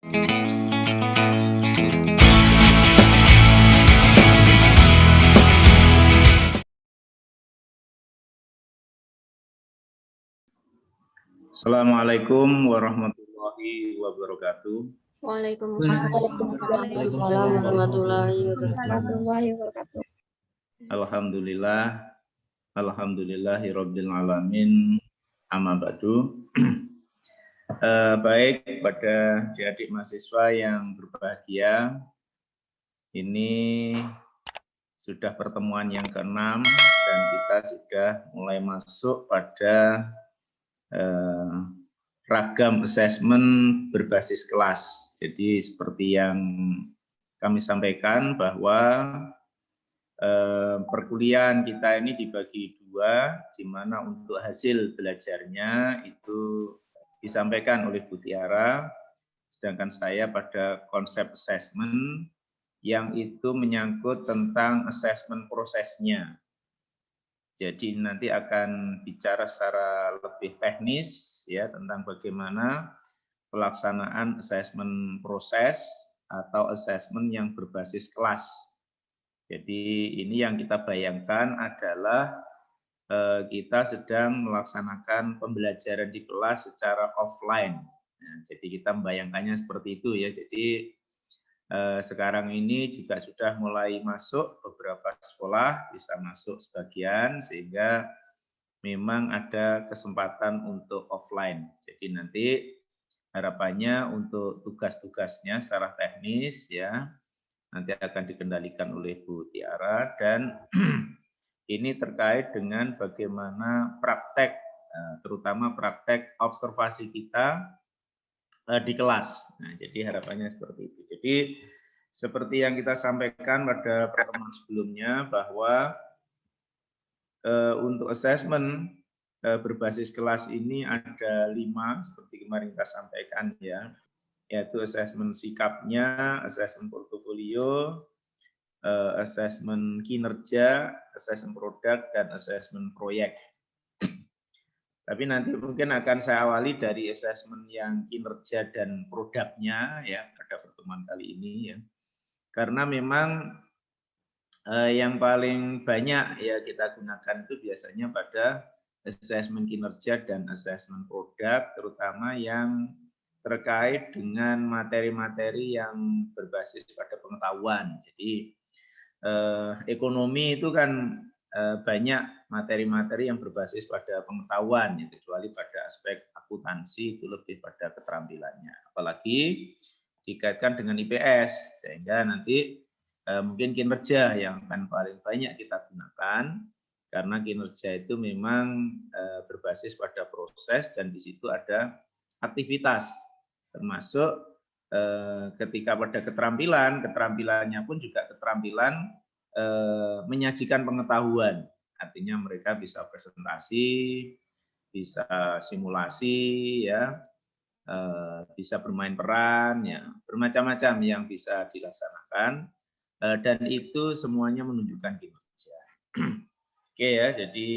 Assalamualaikum warahmatullahi wabarakatuh. Waalaikumsalam warahmatullahi wabarakatuh. Alhamdulillahirabbil alamin. Amma ba'du. Baik, pada adik-adik mahasiswa yang berbahagia, ini sudah pertemuan yang ke-6 dan kita sudah mulai masuk pada ragam assessment berbasis kelas. Jadi seperti yang kami sampaikan bahwa perkuliahan kita ini dibagi dua, di mana untuk hasil belajarnya itu disampaikan oleh Bu Tiara, sedangkan saya pada konsep assessment yang itu menyangkut tentang assessment prosesnya. Jadi nanti akan bicara secara lebih teknis ya tentang bagaimana pelaksanaan assessment proses atau assessment yang berbasis kelas. Jadi ini yang kita bayangkan adalah kita sedang melaksanakan pembelajaran di kelas secara offline. Nah, jadi kita membayangkannya seperti itu ya. Jadi sekarang ini juga sudah mulai masuk beberapa sekolah, bisa masuk sebagian, sehingga memang ada kesempatan untuk offline. Jadi nanti harapannya untuk tugas-tugasnya secara teknis ya, nanti akan dikendalikan oleh Bu Tiara, dan ini terkait dengan bagaimana praktek, terutama praktek observasi kita di kelas. Nah, jadi harapannya seperti itu. Jadi seperti yang kita sampaikan pada pertemuan sebelumnya bahwa untuk assessment berbasis kelas ini ada 5 seperti kemarin kita sampaikan ya, yaitu assessment sikapnya, assessment portofolio, assessment kinerja, assessment produk, dan assessment proyek. Tapi nanti mungkin akan saya awali dari assessment yang kinerja dan produknya ya pada pertemuan kali ini ya. Karena memang yang paling banyak ya kita gunakan itu biasanya pada assessment kinerja dan assessment produk, terutama yang terkait dengan materi-materi yang berbasis pada pengetahuan. Jadi ekonomi itu kan banyak materi-materi yang berbasis pada pengetahuan, ya, kecuali pada aspek akuntansi itu lebih pada keterampilannya. Apalagi dikaitkan dengan IPS, sehingga nanti mungkin kinerja yang akan paling banyak kita gunakan, karena kinerja itu memang berbasis pada proses dan di situ ada aktivitas, termasuk ketika pada keterampilannya pun juga keterampilan menyajikan pengetahuan, artinya mereka bisa presentasi, bisa simulasi, ya, bisa bermain peran, ya, bermacam-macam yang bisa dilaksanakan, dan itu semuanya menunjukkan kinerja. Oke ya, jadi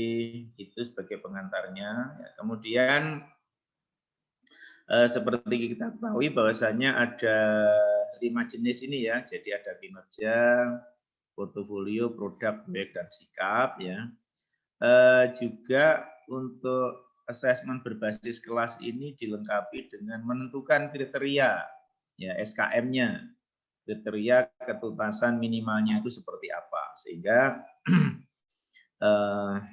itu sebagai pengantarnya. Ya, kemudian seperti kita ketahui bahwasanya ada 5 jenis ini ya, jadi ada kinerja, portofolio, produk, proyek, dan sikap ya. Juga untuk assessment berbasis kelas ini dilengkapi dengan menentukan kriteria ya SKM-nya, kriteria ketuntasan minimalnya itu seperti apa, sehingga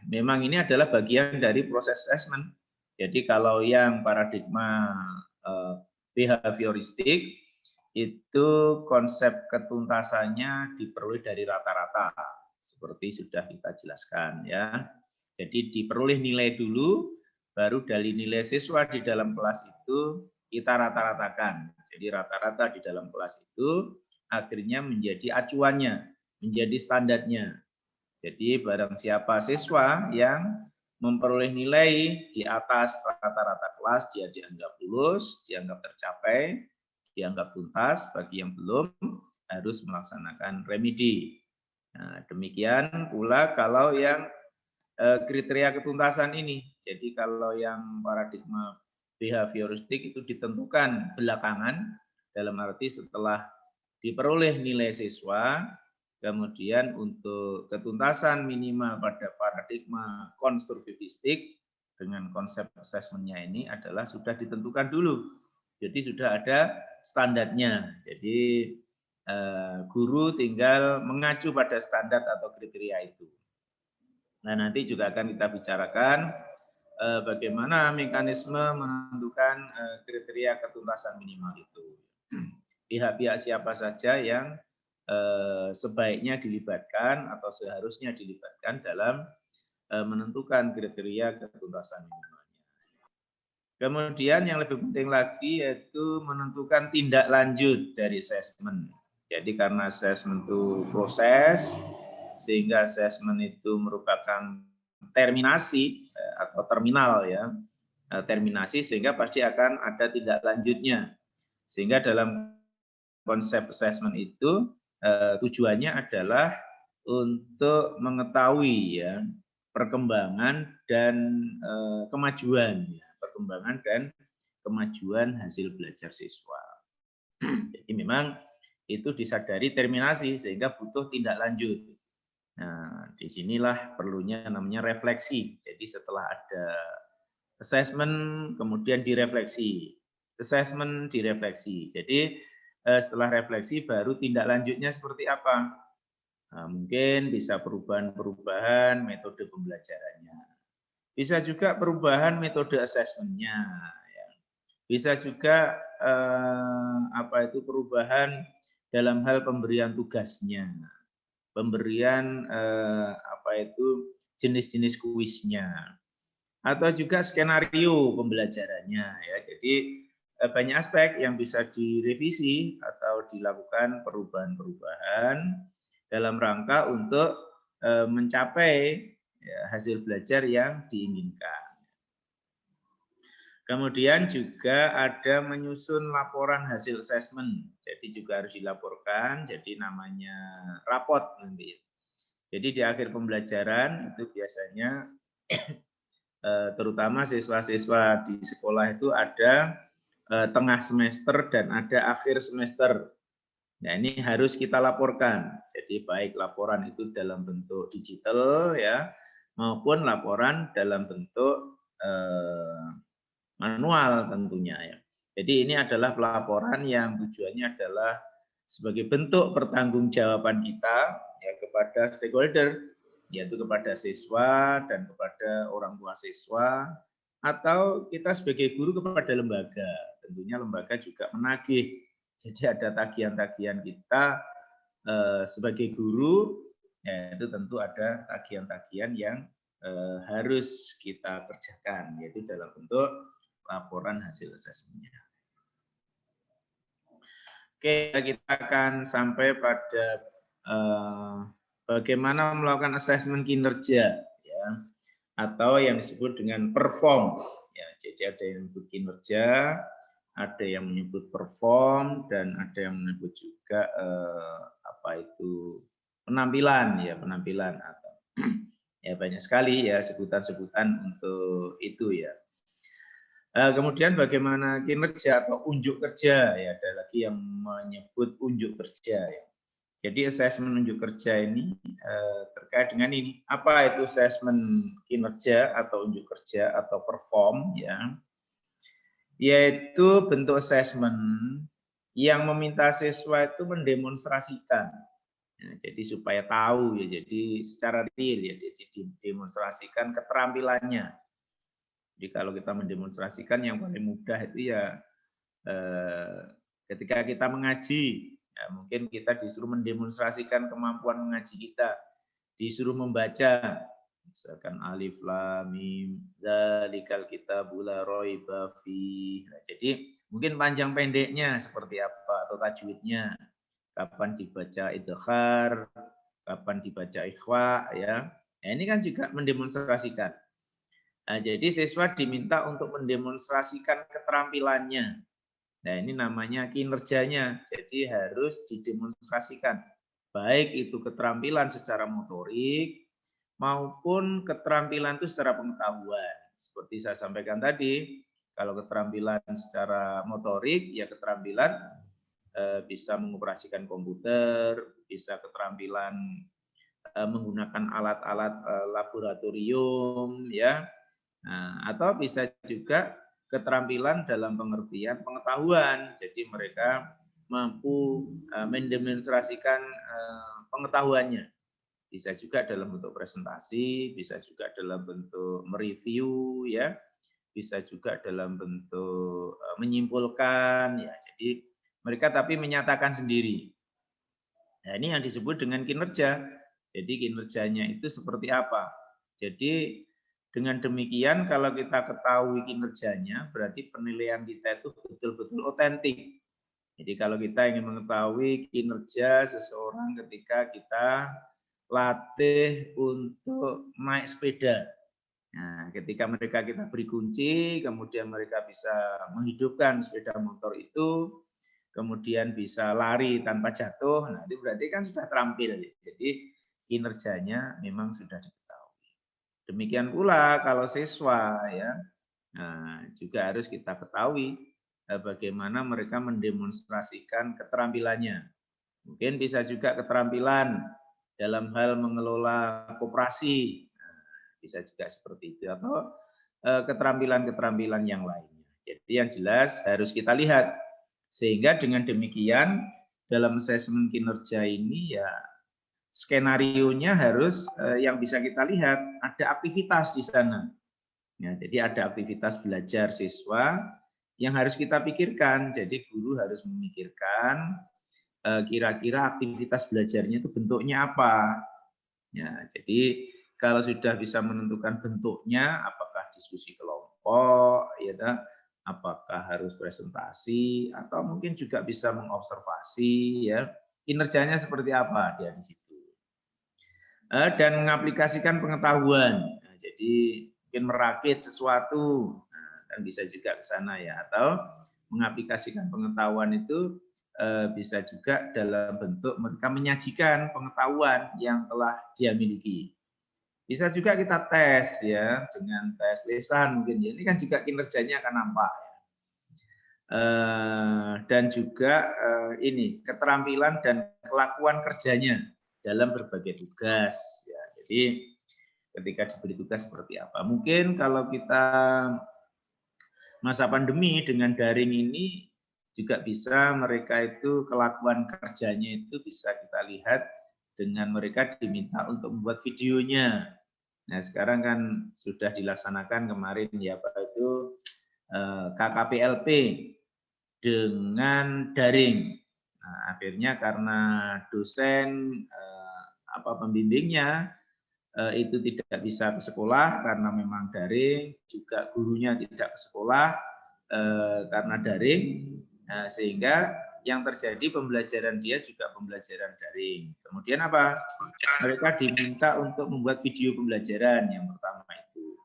memang ini adalah bagian dari proses assessment. Jadi kalau yang paradigma behavioristik itu konsep ketuntasannya diperoleh dari rata-rata, seperti sudah kita jelaskan ya. Jadi diperoleh nilai dulu, baru dari nilai siswa di dalam kelas itu kita rata-ratakan. Jadi rata-rata di dalam kelas itu akhirnya menjadi acuannya, menjadi standarnya. Jadi barang siapa siswa yang memperoleh nilai di atas rata-rata kelas, dia dianggap lulus, dianggap tercapai, dianggap tuntas. Bagi yang belum, harus melaksanakan remedi. Nah, demikian pula kalau yang kriteria ketuntasan ini. Jadi kalau yang paradigma behavioristik itu ditentukan belakangan dalam arti setelah diperoleh nilai siswa, kemudian untuk ketuntasan minimal pada paradigma konstruktivistik dengan konsep asesmennya ini adalah sudah ditentukan dulu. Jadi sudah ada standarnya. Jadi guru tinggal mengacu pada standar atau kriteria itu. Nah, nanti juga akan kita bicarakan bagaimana mekanisme menentukan kriteria ketuntasan minimal itu. Pihak-pihak siapa saja yang sebaiknya dilibatkan atau seharusnya dilibatkan dalam menentukan kriteria ketuntasan minimalnya. Kemudian yang lebih penting lagi yaitu menentukan tindak lanjut dari asesmen. Jadi karena asesmen itu proses, sehingga asesmen itu merupakan terminasi atau terminal ya, terminasi sehingga pasti akan ada tindak lanjutnya. Sehingga dalam konsep asesmen itu tujuannya adalah untuk mengetahui ya perkembangan dan kemajuan ya, perkembangan dan kemajuan hasil belajar siswa. Jadi memang itu disadari terminasi sehingga butuh tindak lanjut. Nah, disinilah perlunya namanya refleksi. Jadi setelah ada assessment, kemudian direfleksi. Assessment, direfleksi. Jadi setelah refleksi baru tindak lanjutnya seperti apa. Nah, mungkin bisa perubahan-perubahan metode pembelajarannya. Bisa juga perubahan metode assessment-nya. Ya. Bisa juga perubahan dalam hal pemberian tugasnya. Pemberian jenis-jenis kuisnya. Atau juga skenario pembelajarannya ya. Jadi banyak aspek yang bisa direvisi atau dilakukan perubahan-perubahan dalam rangka untuk mencapai ya, hasil belajar yang diinginkan. Kemudian juga ada menyusun laporan hasil asesmen. Jadi juga harus dilaporkan, jadi namanya rapot nanti. Jadi di akhir pembelajaran itu biasanya terutama siswa-siswa di sekolah itu ada tengah semester dan ada akhir semester. Nah, ini harus kita laporkan. Jadi baik laporan itu dalam bentuk digital ya maupun laporan dalam bentuk manual tentunya ya. Jadi ini adalah pelaporan yang tujuannya adalah sebagai bentuk pertanggungjawaban kita ya kepada stakeholder, yaitu kepada siswa dan kepada orang tua siswa, atau kita sebagai guru kepada lembaga. Tentunya lembaga juga menagih. Jadi ada tagihan-tagihan kita sebagai guru, yaitu tentu ada tagihan-tagihan yang harus kita kerjakan, yaitu dalam bentuk laporan hasil asesmennya. Oke, kita akan sampai pada bagaimana melakukan asesmen kinerja, ya, atau yang disebut dengan perform. Ya, jadi ada yang menyebut kinerja, ada yang menyebut perform, dan ada yang menyebut juga penampilan, ya penampilan atau ya banyak sekali ya sebutan-sebutan untuk itu ya. Kemudian bagaimana kinerja atau unjuk kerja, ya ada lagi yang menyebut unjuk kerja. Ya. Jadi asesmen unjuk kerja ini terkait dengan ini, apa itu asesmen kinerja atau unjuk kerja atau perform, ya, yaitu bentuk asesmen yang meminta siswa itu mendemonstrasikan. Ya, jadi supaya tahu ya, jadi secara real ya, jadi didemonstrasikan keterampilannya. Jadi kalau kita mendemonstrasikan yang paling mudah itu ya ketika kita mengaji, ya mungkin kita disuruh mendemonstrasikan kemampuan mengaji kita, disuruh membaca, misalkan alif lam mim dzalikal kitabul la raiba fi. Nah, jadi mungkin panjang pendeknya seperti apa atau tajwidnya, kapan dibaca idghar, kapan dibaca ikhfa, ya. Nah, ini kan juga mendemonstrasikan. Nah, jadi siswa diminta untuk mendemonstrasikan keterampilannya. Nah, ini namanya kinerjanya. Jadi harus didemonstrasikan. Baik itu keterampilan secara motorik maupun keterampilan itu secara pengetahuan. Seperti saya sampaikan tadi, kalau keterampilan secara motorik ya keterampilan bisa mengoperasikan komputer, bisa keterampilan menggunakan alat-alat laboratorium, ya. Nah, atau bisa juga keterampilan dalam pengertian pengetahuan. Jadi mereka mampu mendemonstrasikan pengetahuannya. Bisa juga dalam bentuk presentasi, bisa juga dalam bentuk mereview, ya, bisa juga dalam bentuk menyimpulkan, ya. Jadi mereka tapi menyatakan sendiri. Nah, ini yang disebut dengan kinerja. Jadi kinerjanya itu seperti apa? Jadi dengan demikian kalau kita ketahui kinerjanya, berarti penilaian kita itu betul-betul otentik. Jadi kalau kita ingin mengetahui kinerja seseorang ketika kita latih untuk naik sepeda. Nah, ketika mereka kita beri kunci, kemudian mereka bisa menghidupkan sepeda motor itu, kemudian bisa lari tanpa jatuh, nah itu berarti kan sudah terampil. Jadi kinerjanya memang sudah diketahui. Demikian pula kalau siswa, ya, nah, juga harus kita ketahui bagaimana mereka mendemonstrasikan keterampilannya. Mungkin bisa juga keterampilan dalam hal mengelola koperasi, bisa juga seperti itu, atau keterampilan-keterampilan yang lainnya. Jadi yang jelas harus kita lihat, sehingga dengan demikian dalam asesmen kinerja ini ya skenarionya harus yang bisa kita lihat ada aktivitas di sana. Ya, jadi ada aktivitas belajar siswa yang harus kita pikirkan. Jadi guru harus memikirkan kira-kira aktivitas belajarnya itu bentuknya apa. Ya, jadi kalau sudah bisa menentukan bentuknya, apakah diskusi kelompok, ya, apakah harus presentasi, atau mungkin juga bisa mengobservasi, ya, kinerjanya seperti apa dia di situ. Dan mengaplikasikan pengetahuan. Nah, jadi mungkin merakit sesuatu, dan bisa juga ke sana, ya, atau mengaplikasikan pengetahuan itu bisa juga dalam bentuk mereka menyajikan pengetahuan yang telah dia miliki. Bisa juga kita tes, ya, dengan tes lisan mungkin, ya. Ini kan juga kinerjanya akan nampak. Dan juga ini keterampilan dan kelakuan kerjanya dalam berbagai tugas, ya. Jadi ketika diberi tugas seperti apa. Mungkin kalau kita masa pandemi dengan daring ini juga bisa mereka itu kelakuan kerjanya itu bisa kita lihat dengan mereka diminta untuk membuat videonya. Nah, sekarang kan sudah dilaksanakan kemarin, ya, Pak, itu KKPLP dengan daring. Nah, akhirnya karena dosen pembimbingnya itu tidak bisa ke sekolah karena memang daring, juga gurunya tidak ke sekolah karena daring, sehingga yang terjadi pembelajaran dia juga pembelajaran daring. Kemudian apa? Mereka diminta untuk membuat video pembelajaran, yang pertama itu.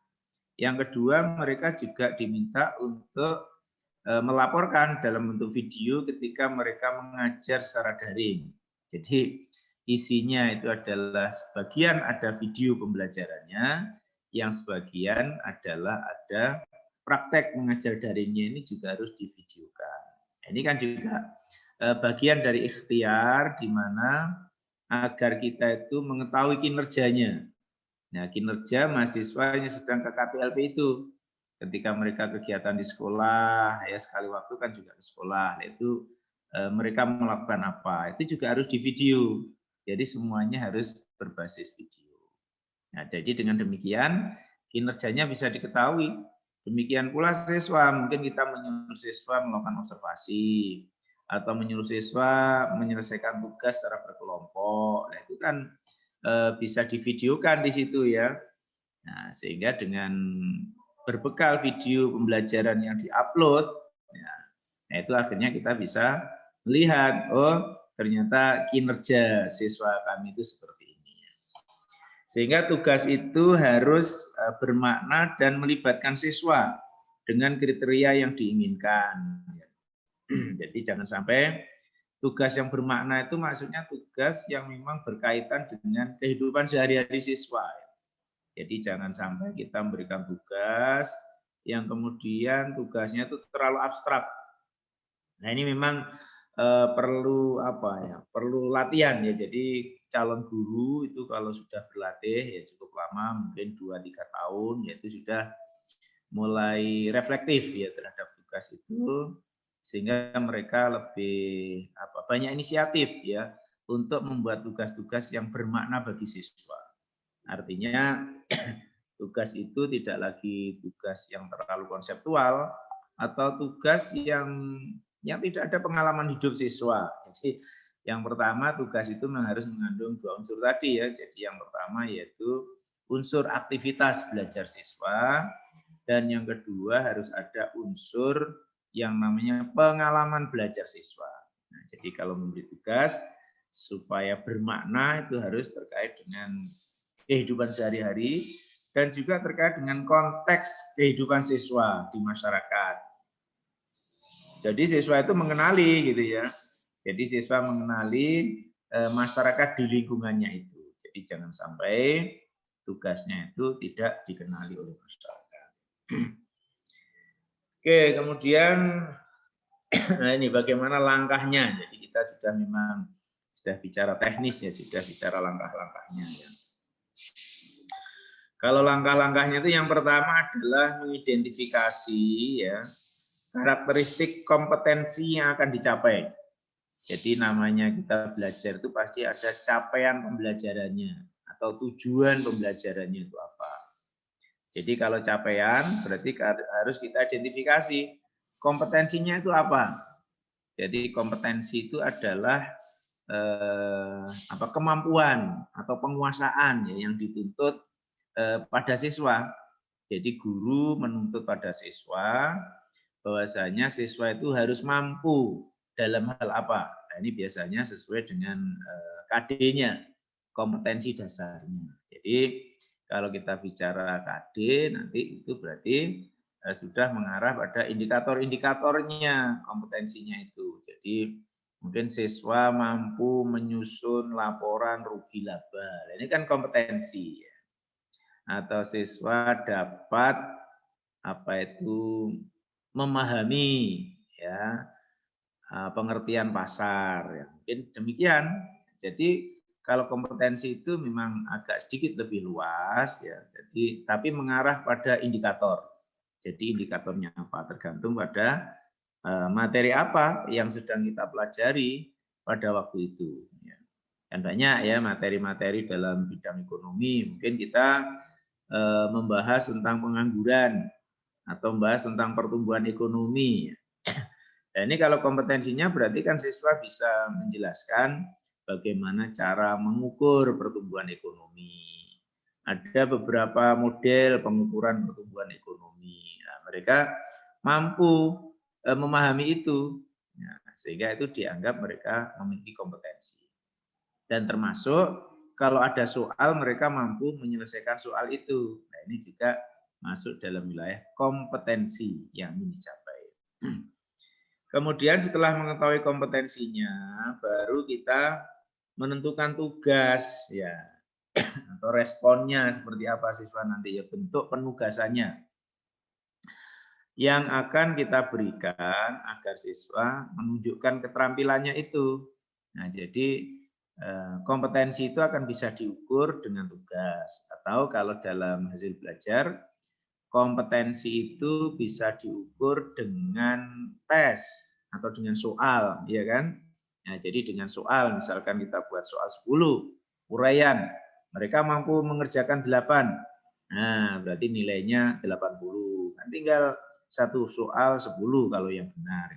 Yang kedua, mereka juga diminta untuk melaporkan dalam bentuk video ketika mereka mengajar secara daring. Jadi isinya itu adalah sebagian ada video pembelajarannya, yang sebagian adalah ada praktek mengajar daringnya, ini juga harus divideokan. Ini kan juga bagian dari ikhtiar di mana agar kita itu mengetahui kinerjanya. Nah, kinerja mahasiswa yang sedang KKPLP itu ketika mereka kegiatan di sekolah, ya, sekali waktu kan juga ke sekolah, itu mereka melakukan apa, itu juga harus di video. Jadi semuanya harus berbasis video. Nah, jadi dengan demikian kinerjanya bisa diketahui. Demikian pula siswa, mungkin kita menyuruh siswa melakukan observasi atau menyuruh siswa menyelesaikan tugas secara berkelompok. Nah, itu kan bisa divideokan di situ, ya. Nah, sehingga dengan berbekal video pembelajaran yang diupload, ya, nah itu akhirnya kita bisa melihat, oh ternyata kinerja siswa kami itu seperti ini. Sehingga tugas itu harus bermakna dan melibatkan siswa dengan kriteria yang diinginkan. Jadi jangan sampai tugas yang bermakna itu maksudnya tugas yang memang berkaitan dengan kehidupan sehari-hari siswa. Jadi jangan sampai kita memberikan tugas yang kemudian tugasnya itu terlalu abstrak. Nah, ini memang perlu apa ya? Perlu latihan ya. Jadi calon guru itu kalau sudah berlatih ya cukup lama, mungkin 2-3 tahun, yaitu sudah mulai reflektif ya terhadap tugas itu, sehingga mereka lebih banyak inisiatif ya untuk membuat tugas-tugas yang bermakna bagi siswa. Artinya tugas itu tidak lagi tugas yang terlalu konseptual atau tugas yang tidak ada pengalaman hidup siswa. Jadi yang pertama tugas itu harus mengandung 2 unsur tadi ya. Jadi yang pertama yaitu unsur aktivitas belajar siswa, dan yang kedua harus ada unsur yang namanya pengalaman belajar siswa. Nah, jadi kalau memberi tugas supaya bermakna itu harus terkait dengan kehidupan sehari-hari dan juga terkait dengan konteks kehidupan siswa di masyarakat. Jadi siswa itu mengenali gitu ya. Jadi siswa mengenali masyarakat di lingkungannya itu. Jadi jangan sampai tugasnya itu tidak dikenali oleh masyarakat. Oke, kemudian nah ini bagaimana langkahnya. Jadi kita sudah bicara teknis ya, sudah bicara langkah-langkahnya ya. Kalau langkah-langkahnya itu yang pertama adalah mengidentifikasi ya karakteristik kompetensi yang akan dicapai. Jadi namanya kita belajar itu pasti ada capaian pembelajarannya atau tujuan pembelajarannya itu apa. Jadi kalau capaian berarti harus kita identifikasi kompetensinya itu apa. Jadi kompetensi itu adalah kemampuan atau penguasaan ya, yang dituntut pada siswa. Jadi guru menuntut pada siswa bahwasanya siswa itu harus mampu dalam hal apa. Nah, ini biasanya sesuai dengan KD-nya, kompetensi dasarnya. Jadi kalau kita bicara KD nanti itu berarti sudah mengarah pada indikator-indikatornya kompetensinya itu. Jadi mungkin siswa mampu menyusun laporan rugi laba. Ini kan kompetensi ya. Atau siswa dapat memahami ya pengertian pasar ya. Mungkin demikian. Jadi kalau kompetensi itu memang agak sedikit lebih luas ya. Jadi tapi mengarah pada indikator. Jadi indikatornya apa tergantung pada materi apa yang sedang kita pelajari pada waktu itu ya. Dan banyak ya materi-materi dalam bidang ekonomi. Mungkin kita membahas tentang pengangguran atau membahas tentang pertumbuhan ekonomi. Nah, ini kalau kompetensinya berarti kan siswa bisa menjelaskan bagaimana cara mengukur pertumbuhan ekonomi. Ada beberapa model pengukuran pertumbuhan ekonomi. Nah, mereka mampu memahami itu, nah, sehingga itu dianggap mereka memiliki kompetensi. Dan termasuk kalau ada soal mereka mampu menyelesaikan soal itu. Nah, ini juga masuk dalam wilayah kompetensi yang ingin dicapai. Kemudian setelah mengetahui kompetensinya, baru kita menentukan tugas ya atau responnya seperti apa siswa nanti ya, bentuk penugasannya yang akan kita berikan agar siswa menunjukkan keterampilannya itu. Nah, jadi kompetensi itu akan bisa diukur dengan tugas atau kalau dalam hasil belajar kompetensi itu bisa diukur dengan tes atau dengan soal, ya kan? Nah, jadi dengan soal, misalkan kita buat soal 10, uraian, mereka mampu mengerjakan 8. Nah, berarti nilainya 80. Kan tinggal satu soal 10 kalau yang benar.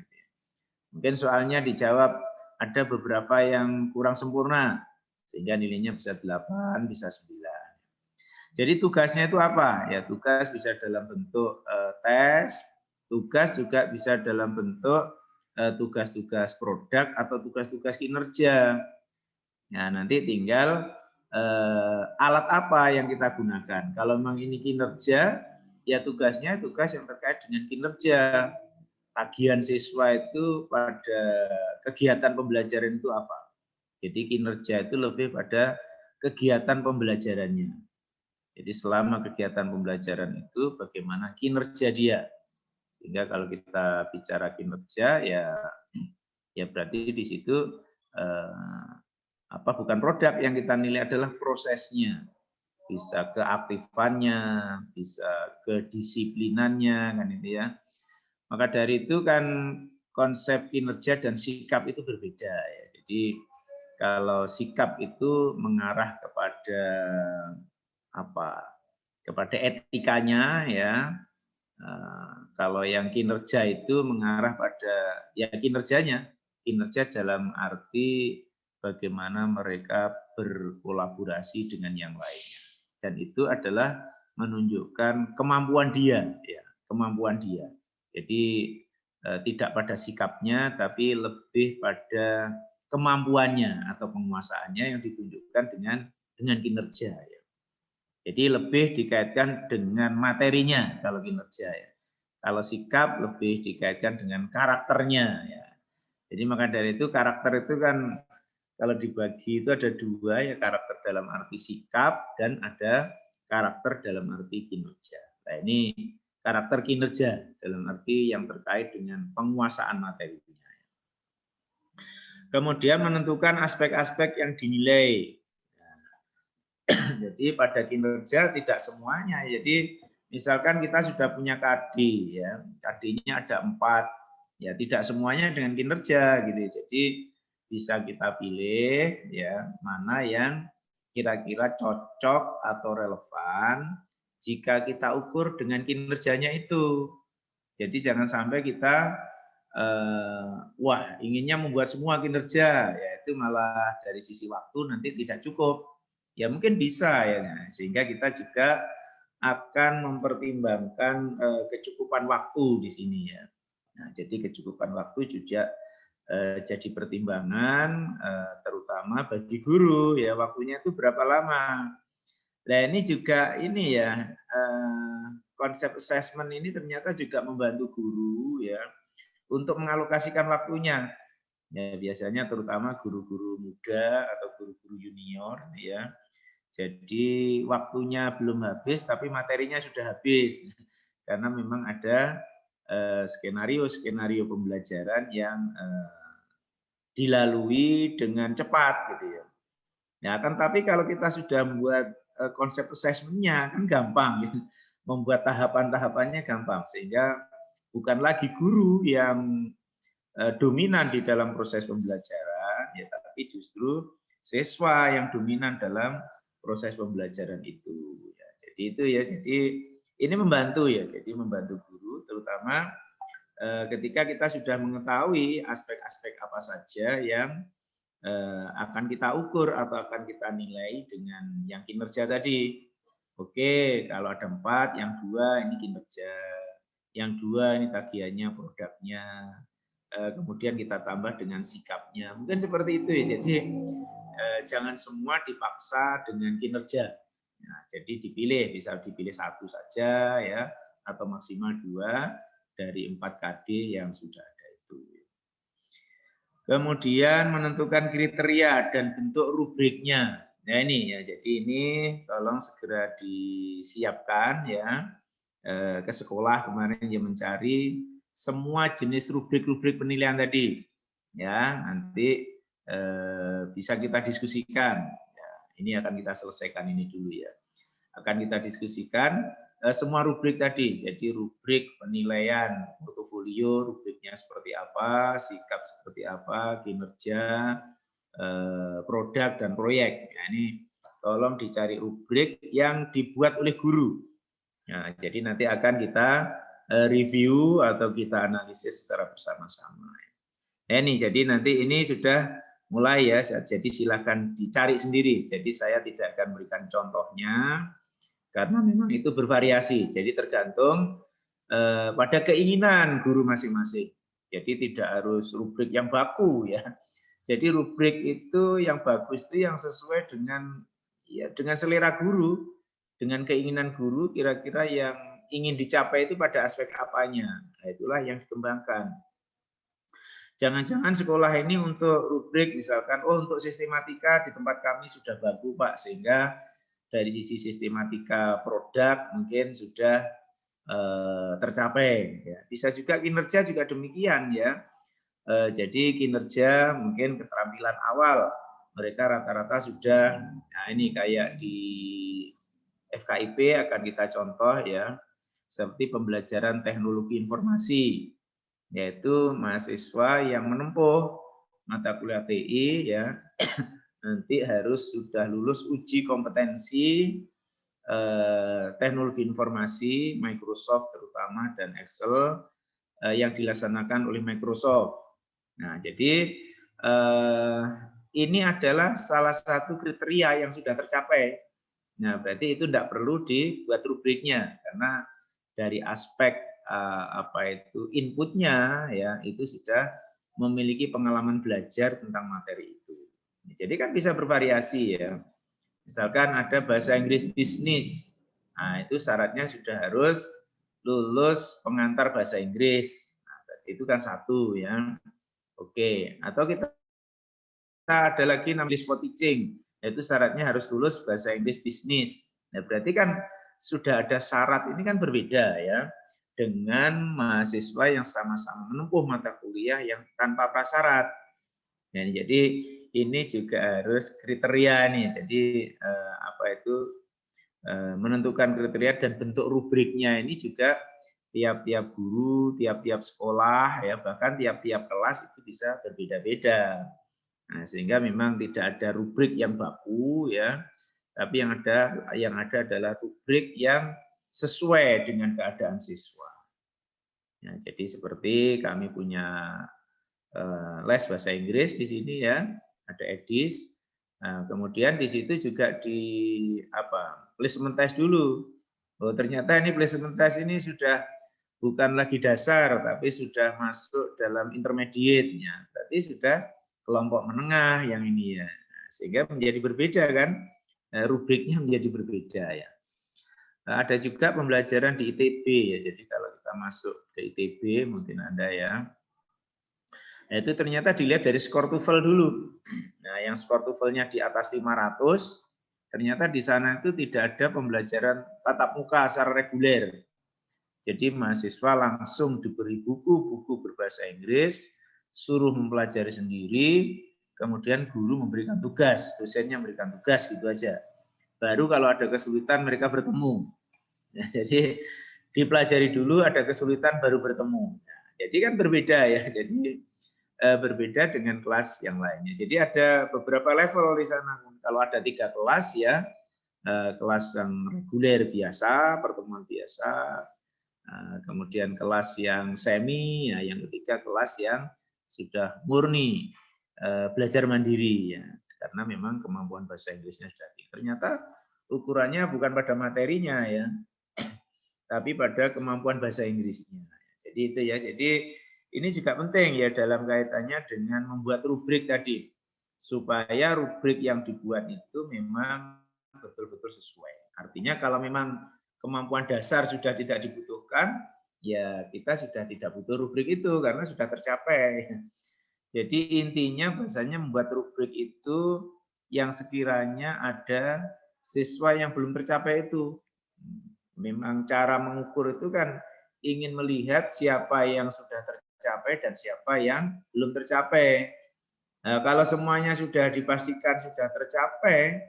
Mungkin soalnya dijawab ada beberapa yang kurang sempurna, sehingga nilainya bisa 8, bisa 9. Jadi tugasnya itu apa? Ya tugas bisa dalam bentuk tes, tugas juga bisa dalam bentuk tugas-tugas produk atau tugas-tugas kinerja. Nah nanti tinggal alat apa yang kita gunakan. Kalau memang ini kinerja, ya tugasnya tugas yang terkait dengan kinerja. Tagihan siswa itu pada kegiatan pembelajaran itu apa? Jadi kinerja itu lebih pada kegiatan pembelajarannya. Jadi selama kegiatan pembelajaran itu bagaimana kinerja dia. Sehingga kalau kita bicara kinerja ya ya berarti di situ bukan produk yang kita nilai, adalah prosesnya, bisa keaktifannya, bisa kedisiplinannya, kan itu ya. Maka dari itu kan konsep kinerja dan sikap itu berbeda ya. Jadi kalau sikap itu mengarah kepada kepada etikanya ya. Kalau yang kinerja itu mengarah pada ya kinerjanya, kinerja dalam arti bagaimana mereka berkolaborasi dengan yang lainnya, dan itu adalah menunjukkan kemampuan dia, ya, kemampuan dia. Jadi tidak pada sikapnya, tapi lebih pada kemampuannya atau penguasaannya yang ditunjukkan dengan kinerja. Ya. Jadi lebih dikaitkan dengan materinya kalau kinerja ya. Kalau sikap lebih dikaitkan dengan karakternya ya. Jadi maka dari itu karakter itu kan kalau dibagi itu ada dua ya, karakter dalam arti sikap dan ada karakter dalam arti kinerja. Nah ini karakter kinerja dalam arti yang terkait dengan penguasaan materinya. Kemudian menentukan aspek-aspek yang dinilai. Jadi pada kinerja tidak semuanya. Jadi misalkan kita sudah punya KD, ya, KD-nya ada 4, ya tidak semuanya dengan kinerja gitu. Jadi bisa kita pilih ya mana yang kira-kira cocok atau relevan jika kita ukur dengan kinerjanya itu. Jadi jangan sampai kita inginnya membuat semua kinerja, ya itu malah dari sisi waktu nanti tidak cukup. Ya mungkin bisa ya, sehingga kita juga akan mempertimbangkan kecukupan waktu di sini ya. Nah, jadi kecukupan waktu juga jadi pertimbangan terutama bagi guru ya, waktunya itu berapa lama. Nah ini juga ini ya konsep assessment ini ternyata juga membantu guru ya untuk mengalokasikan waktunya. Ya biasanya terutama guru-guru muda atau guru-guru junior ya. Jadi waktunya belum habis tapi materinya sudah habis. Karena memang ada skenario-skenario pembelajaran yang dilalui dengan cepat gitu ya. Ya kan, tapi kalau kita sudah membuat konsep assessment-nya kan gampang gitu. Membuat tahapan-tahapannya gampang sehingga bukan lagi guru yang dominan di dalam proses pembelajaran ya, tapi justru siswa yang dominan dalam proses pembelajaran itu ya. Jadi itu ya, jadi ini membantu ya, jadi membantu guru terutama ketika kita sudah mengetahui aspek-aspek apa saja yang akan kita ukur atau akan kita nilai dengan yang kinerja tadi. Oke, kalau ada 4, yang 2 ini kinerja, yang 2 ini tagihannya, produknya, kemudian kita tambah dengan sikapnya. Mungkin seperti itu ya. Jadi jangan semua dipaksa dengan kinerja. Nah, jadi dipilih, bisa dipilih 1 saja ya, atau maksimal 2 dari 4 KD yang sudah ada itu. Kemudian menentukan kriteria dan bentuk rubriknya. Nah ini ya, jadi ini tolong segera disiapkan ya ke sekolah kemarin yang mencari semua jenis rubrik-rubrik penilaian tadi. Ya, nanti bisa kita diskusikan. Ya, ini akan kita selesaikan ini dulu ya. Akan kita diskusikan semua rubrik tadi. Jadi rubrik penilaian portofolio, rubriknya seperti apa, sikap seperti apa, kinerja, produk dan proyek. Nah, ini tolong dicari rubrik yang dibuat oleh guru. Nah, jadi nanti akan kita review atau kita analisis secara bersama-sama. Nah, ini jadi nanti ini sudah mulai ya, jadi silakan dicari sendiri. Jadi saya tidak akan berikan contohnya karena memang itu bervariasi. Jadi tergantung pada keinginan guru masing-masing. Jadi tidak harus rubrik yang baku ya. Jadi rubrik itu yang bagus itu yang sesuai dengan ya dengan selera guru, dengan keinginan guru kira-kira yang ingin dicapai itu pada aspek apanya. Nah, itulah yang dikembangkan. Jangan-jangan sekolah ini untuk rubrik misalkan, oh untuk sistematika di tempat kami sudah bagus Pak, sehingga dari sisi sistematika produk mungkin sudah tercapai. Ya. Bisa juga kinerja juga demikian ya. Jadi kinerja mungkin keterampilan awal mereka rata-rata sudah, nah ini kayak di FKIP akan kita contoh ya, seperti pembelajaran teknologi informasi, yaitu mahasiswa yang menempuh mata kuliah TI ya nanti harus sudah lulus uji kompetensi teknologi informasi Microsoft terutama dan Excel yang dilaksanakan oleh Microsoft. Nah, jadi ini adalah salah satu kriteria yang sudah tercapai. Nah, berarti itu tidak perlu dibuat rubriknya karena dari aspek inputnya ya itu sudah memiliki pengalaman belajar tentang materi itu. Jadi kan bisa bervariasi ya. Misalkan ada bahasa Inggris bisnis, nah itu syaratnya sudah harus lulus pengantar bahasa Inggris. Nah, itu kan satu ya. Oke, atau kita ada lagi namanya for teaching, yaitu syaratnya harus lulus bahasa Inggris bisnis. Nah, berarti kan sudah ada syarat, ini kan berbeda ya dengan mahasiswa yang sama-sama menempuh mata kuliah yang tanpa prasyarat. Nah, jadi ini juga harus kriteria nih. Jadi menentukan kriteria dan bentuk rubriknya ini juga tiap-tiap guru, tiap-tiap sekolah ya bahkan tiap-tiap kelas itu bisa berbeda-beda. Nah, sehingga memang tidak ada rubrik yang baku ya, tapi yang ada adalah rubrik yang sesuai dengan keadaan siswa. Ya, jadi seperti kami punya les bahasa Inggris di sini ya, ada EDIS. Nah, kemudian di situ juga di placement test dulu. Oh, ternyata ini placement test ini sudah bukan lagi dasar, tapi sudah masuk dalam intermediate-nya. Berarti sudah kelompok menengah yang ini ya. Sehingga menjadi berbeda kan, rubriknya menjadi berbeda ya. Nah, ada juga pembelajaran di ITB ya. Jadi kalau kita masuk ke ITB mungkin Anda ya. Nah, itu ternyata dilihat dari skor TOEFL dulu. Nah, yang skor TOEFL-nya di atas 500, ternyata di sana itu tidak ada pembelajaran tatap muka secara reguler. Jadi mahasiswa langsung diberi buku-buku berbahasa Inggris, suruh mempelajari sendiri, kemudian guru memberikan tugas, dosennya memberikan tugas gitu aja. Baru kalau ada kesulitan mereka bertemu. Nah, jadi dipelajari dulu, ada kesulitan baru bertemu. Nah, jadi kan berbeda ya. Jadi berbeda dengan kelas yang lainnya. Jadi ada beberapa level di sana. Kalau ada 3 kelas ya, kelas yang reguler biasa, pertemuan biasa, kemudian kelas yang semi, ya, yang ketiga kelas yang sudah murni belajar mandiri ya, karena memang kemampuan bahasa Inggrisnya sudah tinggi. Ternyata ukurannya bukan pada materinya ya, tapi pada kemampuan bahasa Inggrisnya. Jadi itu ya. Jadi ini juga penting ya dalam kaitannya dengan membuat rubrik tadi, supaya rubrik yang dibuat itu memang betul-betul sesuai. Artinya kalau memang kemampuan dasar sudah tidak dibutuhkan, ya kita sudah tidak butuh rubrik itu karena sudah tercapai. Jadi intinya bahasanya membuat rubrik itu yang sekiranya ada siswa yang belum tercapai itu. Memang cara mengukur itu kan ingin melihat siapa yang sudah tercapai dan siapa yang belum tercapai. Nah, kalau semuanya sudah dipastikan sudah tercapai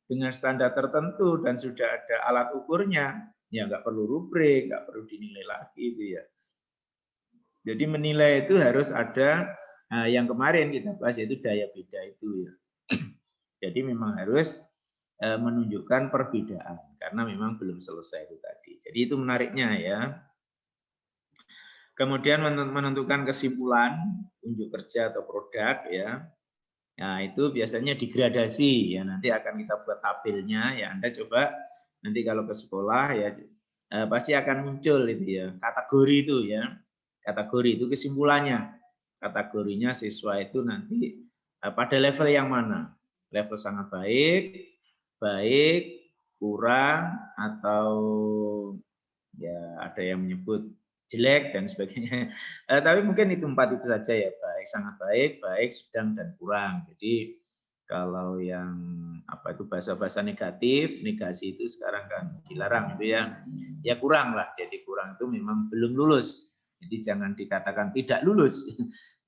dengan standar tertentu dan sudah ada alat ukurnya, ya nggak perlu rubrik, nggak perlu dinilai lagi itu ya. Jadi menilai itu harus ada yang kemarin kita bahas yaitu daya beda itu ya. Jadi memang harus menunjukkan perbedaan karena memang belum selesai itu tadi. Jadi itu menariknya ya. Kemudian menentukan kesimpulan unjuk kerja atau produk ya. Nah, itu biasanya digradasi ya. Nanti akan kita buat tabelnya ya. Anda coba nanti kalau ke sekolah ya pasti akan muncul itu ya, kategori itu ya. Kategori itu kesimpulannya. Kategorinya siswa itu nanti pada level yang mana? Level sangat baik, baik, kurang, atau ya ada yang menyebut jelek dan sebagainya. Tapi mungkin itu 4 itu saja ya, baik, sangat baik, baik, sedang, dan kurang. Jadi kalau yang itu bahasa-bahasa negatif, negasi itu sekarang kan dilarang itu ya. Ya kurang lah. Jadi kurang itu memang belum lulus. Jadi jangan dikatakan tidak lulus.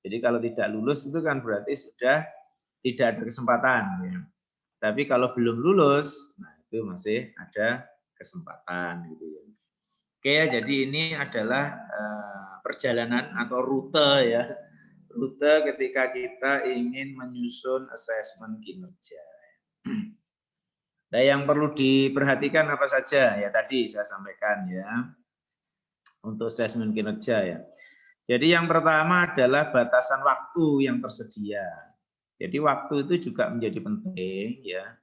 Jadi kalau tidak lulus itu kan berarti sudah tidak ada kesempatan. Ya. Tapi kalau belum lulus, nah itu masih ada kesempatan gitu ya. Oke ya, jadi ini adalah perjalanan atau rute ya. Rute ketika kita ingin menyusun asesmen kinerja. Nah, yang perlu diperhatikan apa saja? Ya tadi saya sampaikan ya. Untuk asesmen kinerja ya. Jadi yang pertama adalah batasan waktu yang tersedia. Jadi waktu itu juga menjadi penting ya.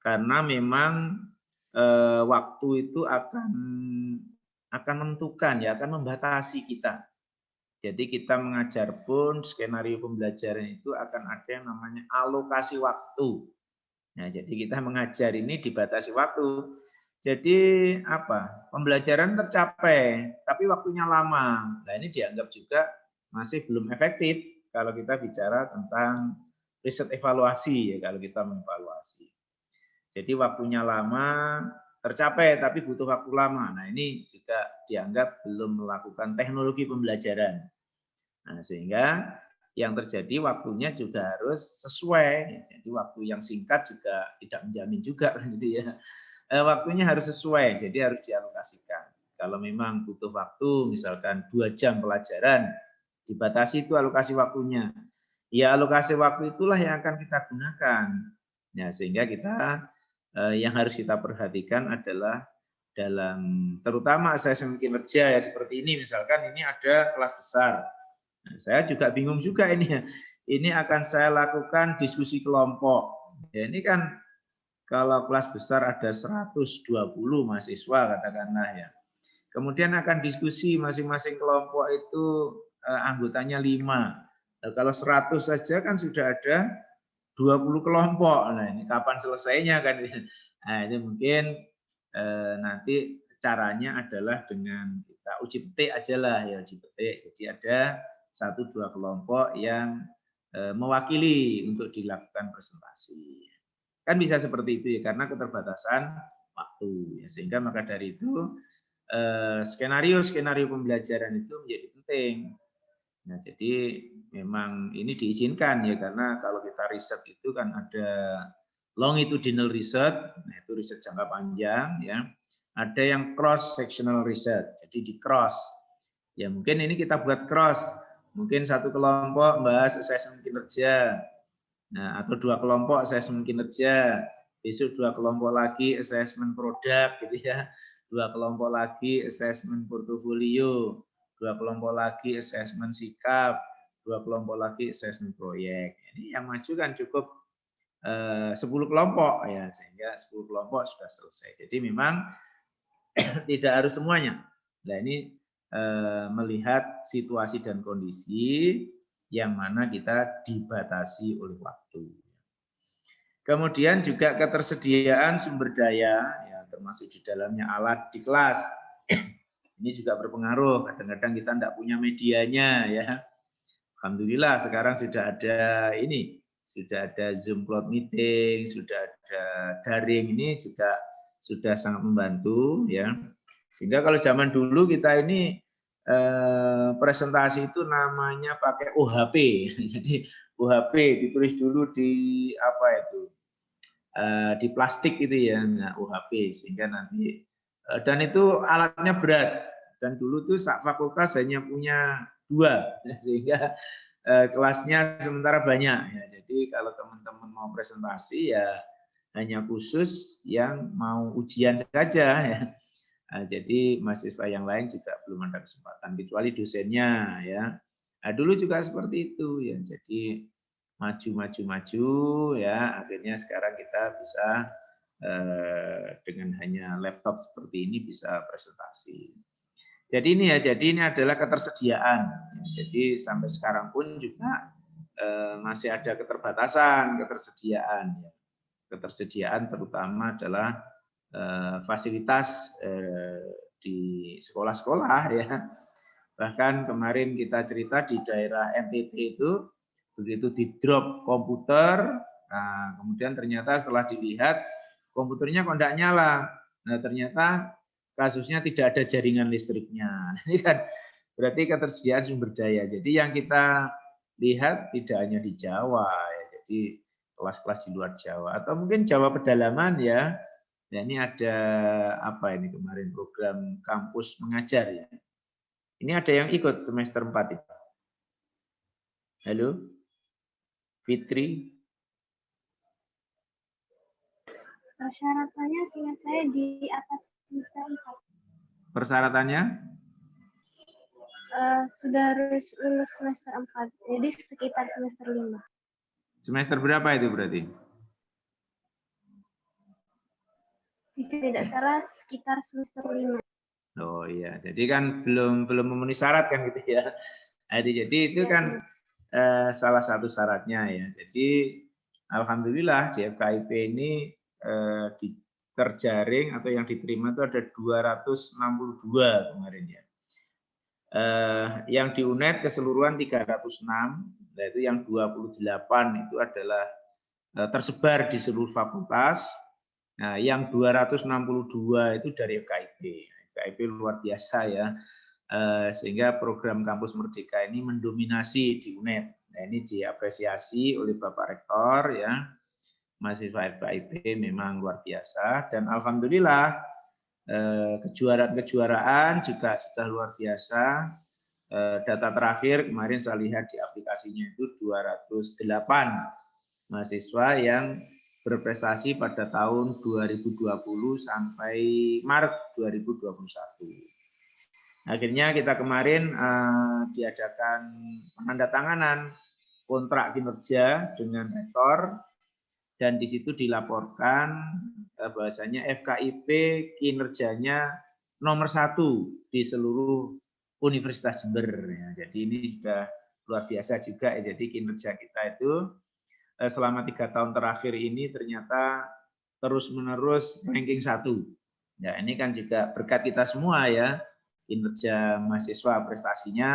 Karena memang waktu itu akan menentukan ya, akan membatasi kita. Jadi kita mengajar pun skenario pembelajaran itu akan ada yang namanya alokasi waktu. Nah, jadi kita mengajar ini dibatasi waktu. Jadi apa? Pembelajaran tercapai, tapi waktunya lama. Nah, ini dianggap juga masih belum efektif kalau kita bicara tentang riset evaluasi ya, kalau kita mengevaluasi. Jadi waktunya lama, tercapai tapi butuh waktu lama. Nah, ini juga dianggap belum melakukan teknologi pembelajaran. Nah, sehingga yang terjadi waktunya juga harus sesuai. Jadi waktu yang singkat juga tidak menjamin juga gitu ya. Waktunya harus sesuai, jadi harus dialokasikan. Kalau memang butuh waktu, misalkan 2 jam pelajaran, dibatasi itu alokasi waktunya. Ya alokasi waktu itulah yang akan kita gunakan. Ya, sehingga kita yang harus kita perhatikan adalah dalam terutama asesmen kinerja ya seperti ini, misalkan ini ada kelas besar. Nah, saya juga bingung juga ini ya. Ini akan saya lakukan diskusi kelompok. Ya, ini kan kalau kelas besar ada 120 mahasiswa katakanlah ya. Kemudian akan diskusi masing-masing kelompok itu anggotanya 5. Nah, kalau 100 saja kan sudah ada 20 kelompok. Nah, ini kapan selesainya kan? Nah, ini mungkin nanti caranya adalah dengan kita uji petik aja lah ya, uji petik. Jadi ada 1-2 kelompok yang mewakili untuk dilakukan presentasi. Kan bisa seperti itu ya, karena keterbatasan waktu. Ya, sehingga maka dari itu skenario pembelajaran itu menjadi penting. Nah, jadi memang ini diizinkan ya, karena kalau kita riset itu kan ada longitudinal research, nah itu riset jangka panjang ya. Ada yang cross sectional research, jadi di cross. Ya mungkin ini kita buat cross, mungkin satu kelompok membahas asesmen kinerja, nah atau 2 kelompok asesmen kinerja, besok 2 kelompok lagi asesmen produk gitu ya, 2 kelompok lagi asesmen portofolio, 2 kelompok lagi asesmen sikap, 2 kelompok lagi asesmen proyek. Ini yang maju kan cukup 10 kelompok ya, sehingga 10 kelompok sudah selesai. Jadi memang tidak harus semuanya. Nah ini melihat situasi dan kondisi yang mana kita dibatasi oleh waktu. Kemudian juga ketersediaan sumber daya, ya, termasuk di dalamnya alat di kelas. Ini juga berpengaruh. Kadang-kadang kita tidak punya medianya, ya. Alhamdulillah sekarang sudah ada ini, sudah ada Zoom Cloud Meeting, sudah ada daring, ini juga sudah sangat membantu, ya. Sehingga kalau zaman dulu kita ini presentasi itu namanya pakai OHP. Jadi OHP ditulis dulu di apa itu? Di plastik itu ya, nah, OHP, sehingga nanti dan itu alatnya berat, dan dulu tuh fakultas hanya punya 2, sehingga kelasnya sementara banyak ya. Jadi kalau teman-teman mau presentasi ya hanya khusus yang mau ujian saja ya. Nah, jadi mahasiswa yang lain juga belum ada kesempatan kecuali dosennya ya. Nah, dulu juga seperti itu ya. Jadi maju ya, akhirnya sekarang kita bisa dengan hanya laptop seperti ini bisa presentasi. Jadi ini ya, jadi ini adalah ketersediaan. Jadi sampai sekarang pun juga masih ada keterbatasan ketersediaan. Ketersediaan terutama adalah fasilitas di sekolah-sekolah ya. Bahkan kemarin kita cerita di daerah NTT itu begitu di drop komputer, nah kemudian ternyata setelah dilihat komputernya kok tidak nyala. Nah ternyata kasusnya tidak ada jaringan listriknya. Ini kan berarti ketersediaan sumber daya. Jadi yang kita lihat tidak hanya di Jawa ya, jadi kelas-kelas di luar Jawa atau mungkin Jawa pedalaman ya. Ya ini ada apa ini kemarin program kampus mengajar ya. Ini ada yang ikut semester 4 itu. Halo, Fitri. Persyaratannya seingat saya di atas semester 4. Persyaratannya? Sudah harus lulus semester 4, jadi sekitar semester 5. Semester berapa itu berarti? Jika tidak salah sekitar semester 5. Oh iya, jadi kan belum memenuhi syarat kan gitu ya. Jadi itu Ya, kan salah satu syaratnya ya. Jadi alhamdulillah di FKIP ini terjaring atau yang diterima itu ada 262 kemarin ya. Yang di UNED keseluruhan 306, yaitu yang 28 itu adalah tersebar di seluruh fakultas. Nah, yang 262 itu dari FKIP. FKIP luar biasa ya, sehingga program Kampus Merdeka ini mendominasi di UNED. Nah, ini diapresiasi oleh Bapak Rektor ya, mahasiswa FKIP memang luar biasa dan alhamdulillah kejuaraan juga sudah luar biasa. Data terakhir kemarin saya lihat di aplikasinya itu 208 mahasiswa yang berprestasi pada tahun 2020 sampai Maret 2021. Akhirnya kita kemarin diadakan penandatanganan kontrak kinerja dengan rektor dan di situ dilaporkan bahwasanya FKIP kinerjanya nomor 1 di seluruh Universitas Jember. Ya, jadi ini sudah luar biasa juga ya. Jadi kinerja kita itu selama 3 tahun terakhir ini ternyata terus-menerus ranking 1. Ya, ini kan juga berkat kita semua ya. Kinerja mahasiswa prestasinya,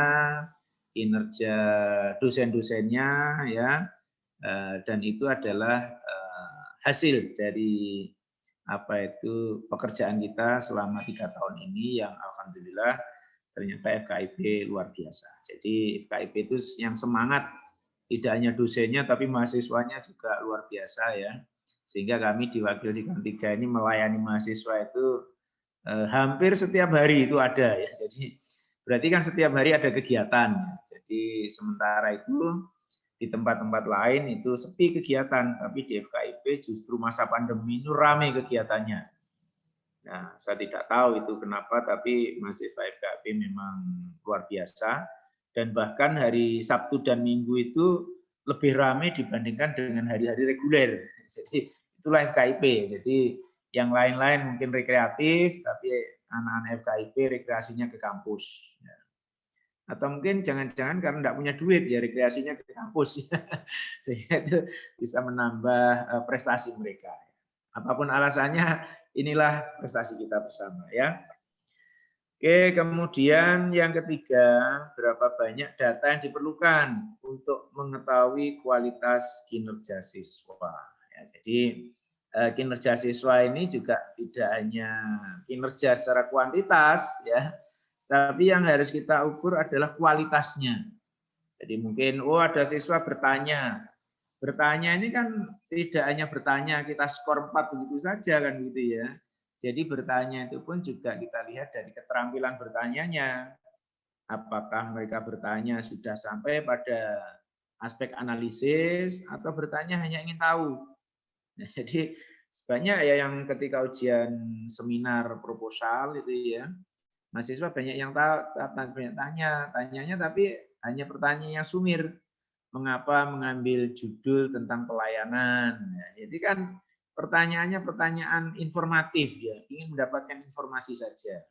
kinerja dosen-dosennya ya. Dan itu adalah hasil dari apa itu pekerjaan kita selama 3 tahun ini yang alhamdulillah ternyata FKIP luar biasa. Jadi FKIP itu yang semangat tidak hanya dosennya tapi mahasiswanya juga luar biasa ya. Sehingga kami di Wakil Dikam 3 ini melayani mahasiswa itu hampir setiap hari itu ada ya. Jadi berarti kan setiap hari ada kegiatan. Jadi sementara itu di tempat-tempat lain itu sepi kegiatan, tapi di FKIP justru masa pandemi itu ramai kegiatannya. Nah, saya tidak tahu itu kenapa, tapi mahasiswa FKIP memang luar biasa. Dan bahkan hari Sabtu dan Minggu itu lebih ramai dibandingkan dengan hari-hari reguler. Jadi itulah FKIP. Jadi yang lain-lain mungkin rekreatif, tapi anak-anak FKIP rekreasinya ke kampus. Atau mungkin jangan-jangan karena tidak punya duit ya rekreasinya ke kampus. Sehingga itu bisa menambah prestasi mereka. Apapun alasannya, inilah prestasi kita bersama ya. Oke, kemudian yang ketiga, berapa banyak data yang diperlukan untuk mengetahui kualitas kinerja siswa. Ya, jadi kinerja siswa ini juga tidak hanya kinerja secara kuantitas, ya, tapi yang harus kita ukur adalah kualitasnya. Jadi mungkin, oh ada siswa bertanya. Bertanya ini kan tidak hanya bertanya kita skor 4 begitu saja kan gitu ya. Jadi bertanya itu pun juga kita lihat dari keterampilan bertanyanya. Apakah mereka bertanya sudah sampai pada aspek analisis atau bertanya hanya ingin tahu. Nah, jadi sebanyak ya yang ketika ujian seminar proposal itu ya, mahasiswa banyak yang banyak tanyanya tapi hanya pertanyaan yang sumir. Mengapa mengambil judul tentang pelayanan? Ya, jadi kan pertanyaannya pertanyaan informatif ya, ingin mendapatkan informasi saja.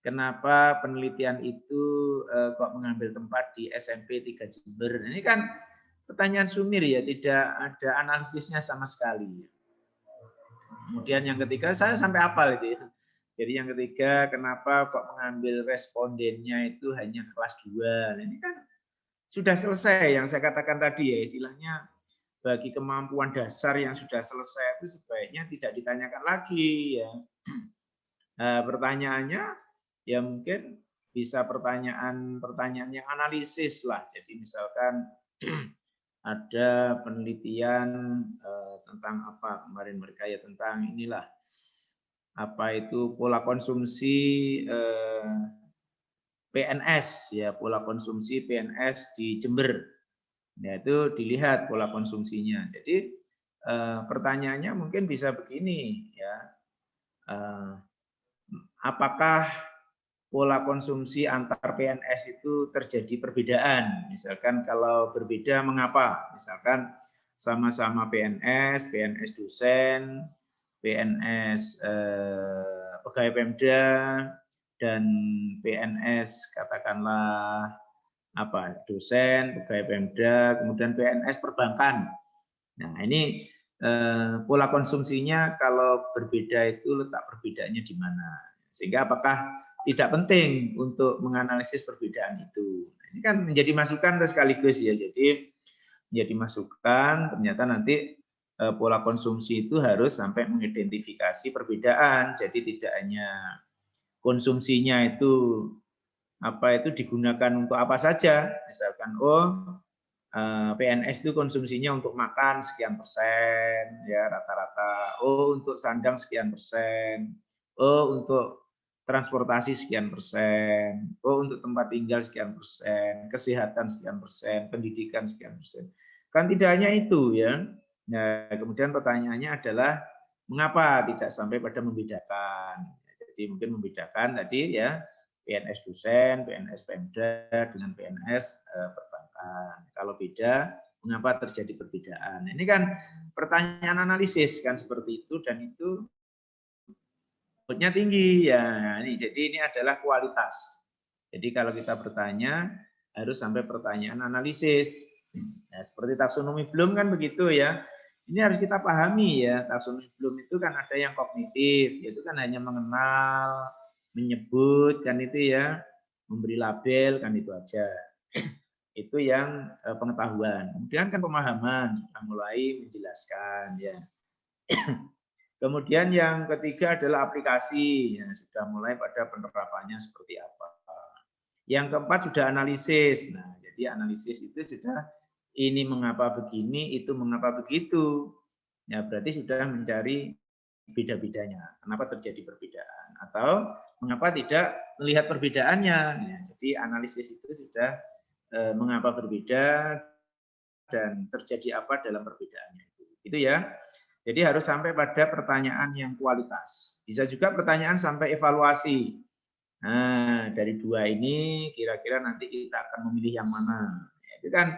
Kenapa penelitian itu kok mengambil tempat di SMP 3 Jember? Ini kan pertanyaan sumir ya, tidak ada analisisnya sama sekali. Kemudian yang ketiga, saya sampai hafal itu ya. Jadi yang ketiga, kenapa kok mengambil respondennya itu hanya kelas 2? Nah, ini kan sudah selesai yang saya katakan tadi ya, istilahnya bagi kemampuan dasar yang sudah selesai itu sebaiknya tidak ditanyakan lagi ya. Pertanyaannya ya mungkin bisa pertanyaan yang analisis lah. Jadi misalkan ada penelitian tentang apa kemarin mereka ya, tentang inilah apa itu pola konsumsi PNS ya, pola konsumsi PNS di Jember. Ya, itu dilihat pola konsumsinya. Jadi pertanyaannya mungkin bisa begini ya. Apakah pola konsumsi antar PNS itu terjadi perbedaan? Misalkan kalau berbeda mengapa? Misalkan sama-sama PNS, PNS dosen, PNS pegawai Pemda, dan PNS katakanlah apa dosen, pegawai Pemda, kemudian PNS perbankan. Nah ini pola konsumsinya kalau berbeda itu letak perbedaannya di mana? Sehingga apakah tidak penting untuk menganalisis perbedaan itu? Nah, ini kan menjadi masukan sekaligus ya. Jadi menjadi masukan ternyata nanti pola konsumsi itu harus sampai mengidentifikasi perbedaan. Jadi tidak hanya konsumsinya itu apa itu digunakan untuk apa saja. Misalkan PNS itu konsumsinya untuk makan sekian persen ya rata-rata. Untuk sandang sekian persen. Untuk transportasi sekian persen. Untuk tempat tinggal sekian persen. Kesehatan sekian persen. Pendidikan sekian persen. Kan tidak hanya itu ya. Nah, kemudian pertanyaannya adalah mengapa tidak sampai pada membedakan. Jadi mungkin membedakan tadi ya PNS dosen, PNS Pemda dengan PNS perbankan. Kalau beda, mengapa terjadi perbedaan? Ini kan pertanyaan analisis kan seperti itu dan itu bobotnya tinggi ya. Jadi ini adalah kualitas. Jadi kalau kita bertanya harus sampai pertanyaan analisis. Nah, seperti taksonomi Bloom kan begitu ya. Ini harus kita pahami ya, taksonomi Bloom itu kan ada yang kognitif, yaitu kan hanya mengenal, menyebut kan itu ya, memberi label kan itu aja. Itu yang pengetahuan. Kemudian kan pemahaman, sudah mulai menjelaskan ya. Kemudian yang ketiga adalah aplikasi, ya, sudah mulai pada penerapannya seperti apa. Yang keempat sudah analisis. Nah, jadi analisis itu sudah ini mengapa begini, itu mengapa begitu. Ya, berarti sudah mencari beda-bedanya. Kenapa terjadi perbedaan? Atau mengapa tidak melihat perbedaannya? Ya, jadi analisis itu sudah mengapa berbeda dan terjadi apa dalam perbedaannya itu. Itu ya. Jadi harus sampai pada pertanyaan yang kualitas. Bisa juga pertanyaan sampai evaluasi. Nah, dari dua ini kira-kira nanti kita akan memilih yang mana. Itu kan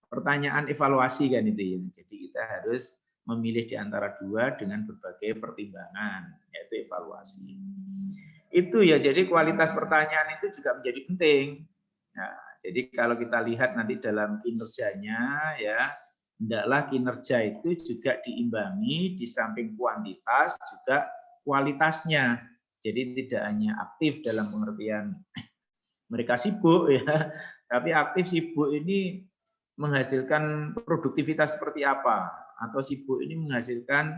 pertanyaan evaluasi kan itu ya. Jadi kita harus memilih di antara dua dengan berbagai pertimbangan, yaitu evaluasi. Itu ya, jadi kualitas pertanyaan itu juga menjadi penting. Nah, jadi kalau kita lihat nanti dalam kinerjanya ya, hendaklah kinerja itu juga diimbangi di samping kuantitas juga kualitasnya. Jadi tidak hanya aktif dalam pengertian mereka sibuk ya, tapi aktif sibuk ini menghasilkan produktivitas seperti apa atau sibuk ini menghasilkan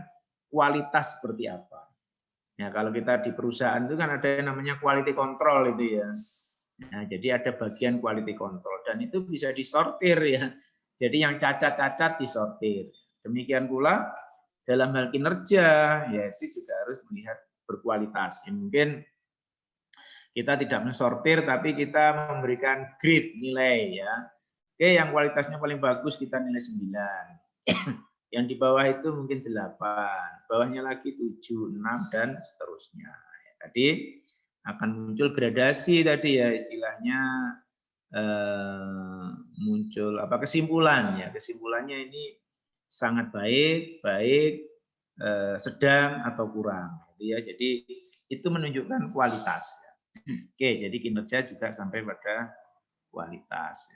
kualitas seperti apa. Ya, kalau kita di perusahaan itu kan ada yang namanya quality control itu ya. Nah, jadi ada bagian quality control dan itu bisa disortir ya. Jadi yang cacat-cacat disortir. Demikian pula dalam hal kinerja, ya itu juga harus melihat berkualitas. Ya, mungkin kita tidak mensortir tapi kita memberikan grade nilai ya. Oke, yang kualitasnya paling bagus kita nilai 9. Yang di bawah itu mungkin 8, bawahnya lagi 7, 6 dan seterusnya. Tadi akan muncul gradasi tadi ya istilahnya muncul apa kesimpulan ya. Kesimpulannya ini sangat baik, sedang atau kurang gitu ya. Jadi itu menunjukkan kualitas. Oke, jadi kinerja juga sampai pada kualitas.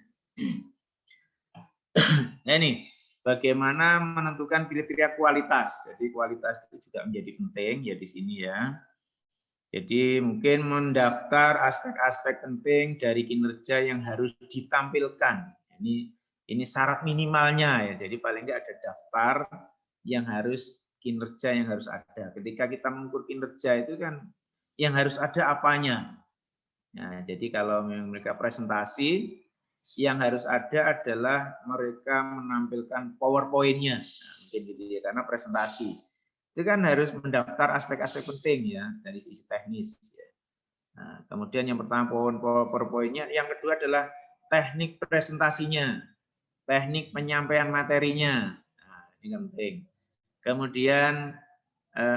Nah ini bagaimana menentukan kriteria kualitas. Jadi kualitas itu juga menjadi penting ya di sini ya. Jadi mungkin mendaftar aspek-aspek penting dari kinerja yang harus ditampilkan. Ini syarat minimalnya ya. Jadi paling tidak ada daftar yang harus kinerja yang harus ada. Ketika kita mengukur kinerja itu kan yang harus ada apanya. Nah, jadi kalau mereka presentasi, yang harus ada adalah mereka menampilkan PowerPoint-nya. Nah, mungkin gitu ya, karena presentasi. Itu kan harus mendaftar aspek-aspek penting ya dari sisi teknis. Ya. Nah, kemudian yang pertama PowerPoint-nya, yang kedua adalah teknik presentasinya, teknik penyampaian materinya. Nah, ini penting. Kemudian